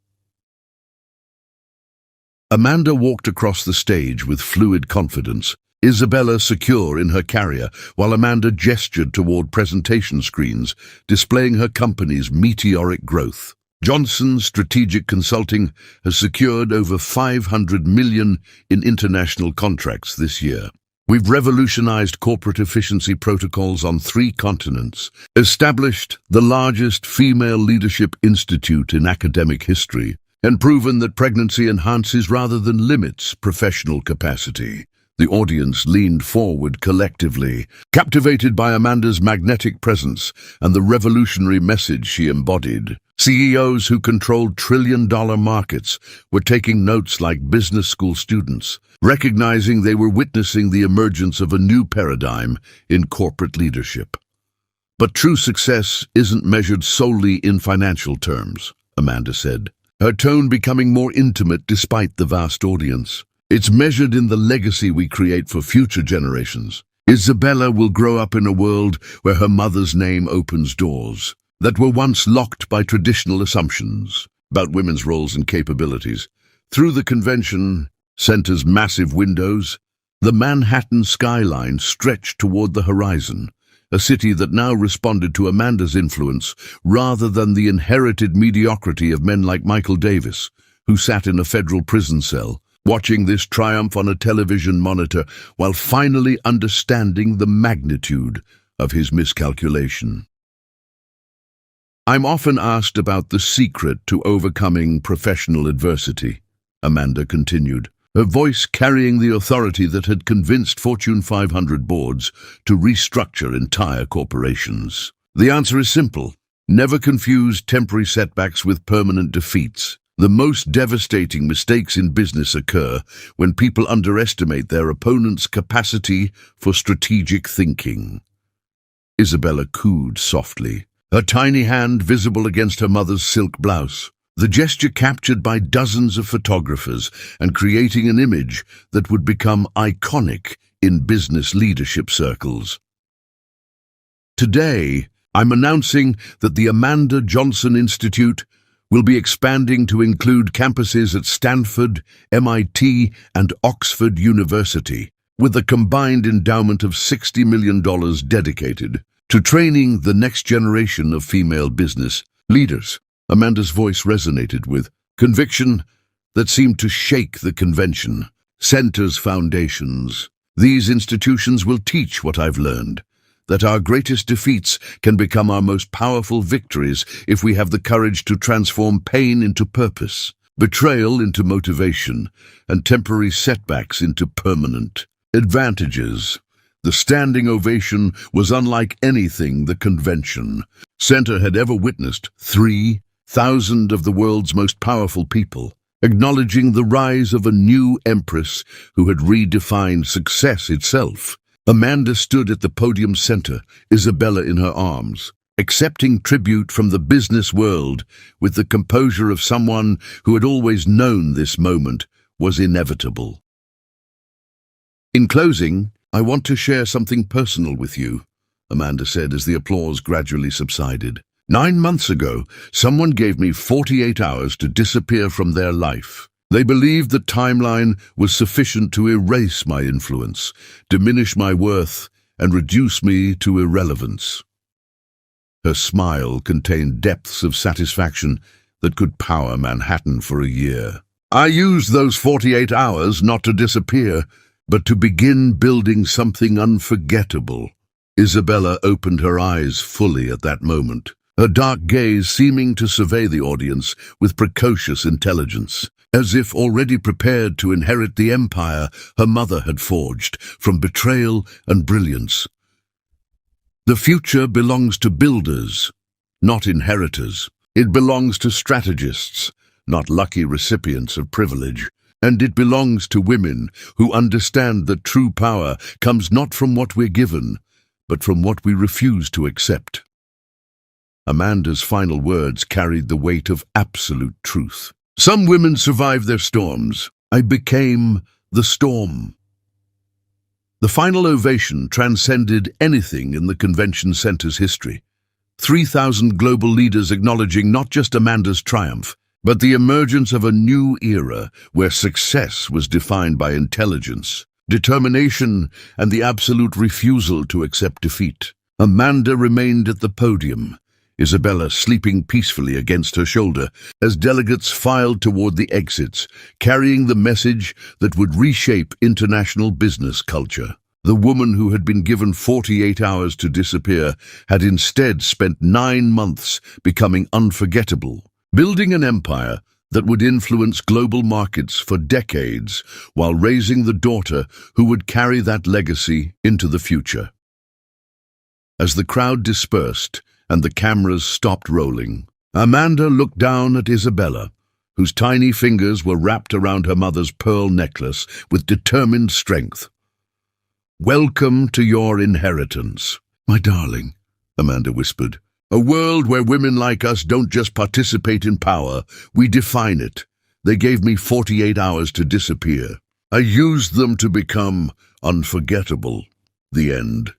Amanda walked across the stage with fluid confidence, Isabella secure in her carrier, while Amanda gestured toward presentation screens, displaying her company's meteoric growth. Johnson Strategic Consulting has secured over $500 million in international contracts this year. We've revolutionized corporate efficiency protocols on 3 continents, established the largest female leadership institute in academic history, and proven that pregnancy enhances rather than limits professional capacity. The audience leaned forward collectively, captivated by Amanda's magnetic presence and the revolutionary message she embodied. CEOs who controlled trillion-dollar markets were taking notes like business school students, recognizing they were witnessing the emergence of a new paradigm in corporate leadership. But true success isn't measured solely in financial terms, Amanda said, her tone becoming more intimate despite the vast audience. It's measured in the legacy we create for future generations. Isabella will grow up in a world where her mother's name opens doors that were once locked by traditional assumptions about women's roles and capabilities. Through the convention center's massive windows, the Manhattan skyline stretched toward the horizon, a city that now responded to Amanda's influence rather than the inherited mediocrity of men like Michael Davis, who sat in a federal prison cell, watching this triumph on a television monitor while finally understanding the magnitude of his miscalculation. I'm often asked about the secret to overcoming professional adversity, Amanda continued, her voice carrying the authority that had convinced Fortune 500 boards to restructure entire corporations. The answer is simple. Never confuse temporary setbacks with permanent defeats. The most devastating mistakes in business occur when people underestimate their opponent's capacity for strategic thinking. Isabella cooed softly, her tiny hand visible against her mother's silk blouse, the gesture captured by dozens of photographers and creating an image that would become iconic in business leadership circles. Today, I'm announcing that the Amanda Johnson Institute will be expanding to include campuses at Stanford, MIT, and Oxford University, with a combined endowment of $60 million dedicated to training the next generation of female business leaders. Amanda's voice resonated with conviction that seemed to shake the convention. Center's foundations. These institutions will teach what I've learned, that our greatest defeats can become our most powerful victories if we have the courage to transform pain into purpose, betrayal into motivation, and temporary setbacks into permanent advantages. The standing ovation was unlike anything the convention center had ever witnessed. 3,000 of the world's most powerful people, acknowledging the rise of a new empress who had redefined success itself. Amanda stood at the podium center, Isabella in her arms, accepting tribute from the business world with the composure of someone who had always known this moment was inevitable. In closing, I want to share something personal with you, Amanda said as the applause gradually subsided. 9 months ago, someone gave me 48 hours to disappear from their life. They believed the timeline was sufficient to erase my influence, diminish my worth, and reduce me to irrelevance. Her smile contained depths of satisfaction that could power Manhattan for a year. I used those 48 hours not to disappear, but to begin building something unforgettable. Isabella opened her eyes fully at that moment, her dark gaze seeming to survey the audience with precocious intelligence, as if already prepared to inherit the empire her mother had forged from betrayal and brilliance. The future belongs to builders, not inheritors. It belongs to strategists, not lucky recipients of privilege. And it belongs to women who understand that true power comes not from what we're given, but from what we refuse to accept. Amanda's final words carried the weight of absolute truth. Some women survive their storms. I became the storm. The final ovation transcended anything in the convention center's history. 3,000 global leaders acknowledging not just Amanda's triumph, but the emergence of a new era where success was defined by intelligence, determination, and the absolute refusal to accept defeat. Amanda remained at the podium, Isabella sleeping peacefully against her shoulder as delegates filed toward the exits, carrying the message that would reshape international business culture. The woman who had been given 48 hours to disappear had instead spent 9 months becoming unforgettable, building an empire that would influence global markets for decades while raising the daughter who would carry that legacy into the future. As the crowd dispersed and the cameras stopped rolling, Amanda looked down at Isabella, whose tiny fingers were wrapped around her mother's pearl necklace with determined strength. "Welcome to your inheritance, my darling," Amanda whispered. "A world where women like us don't just participate in power, we define it. They gave me 48 hours to disappear. I used them to become unforgettable." The end.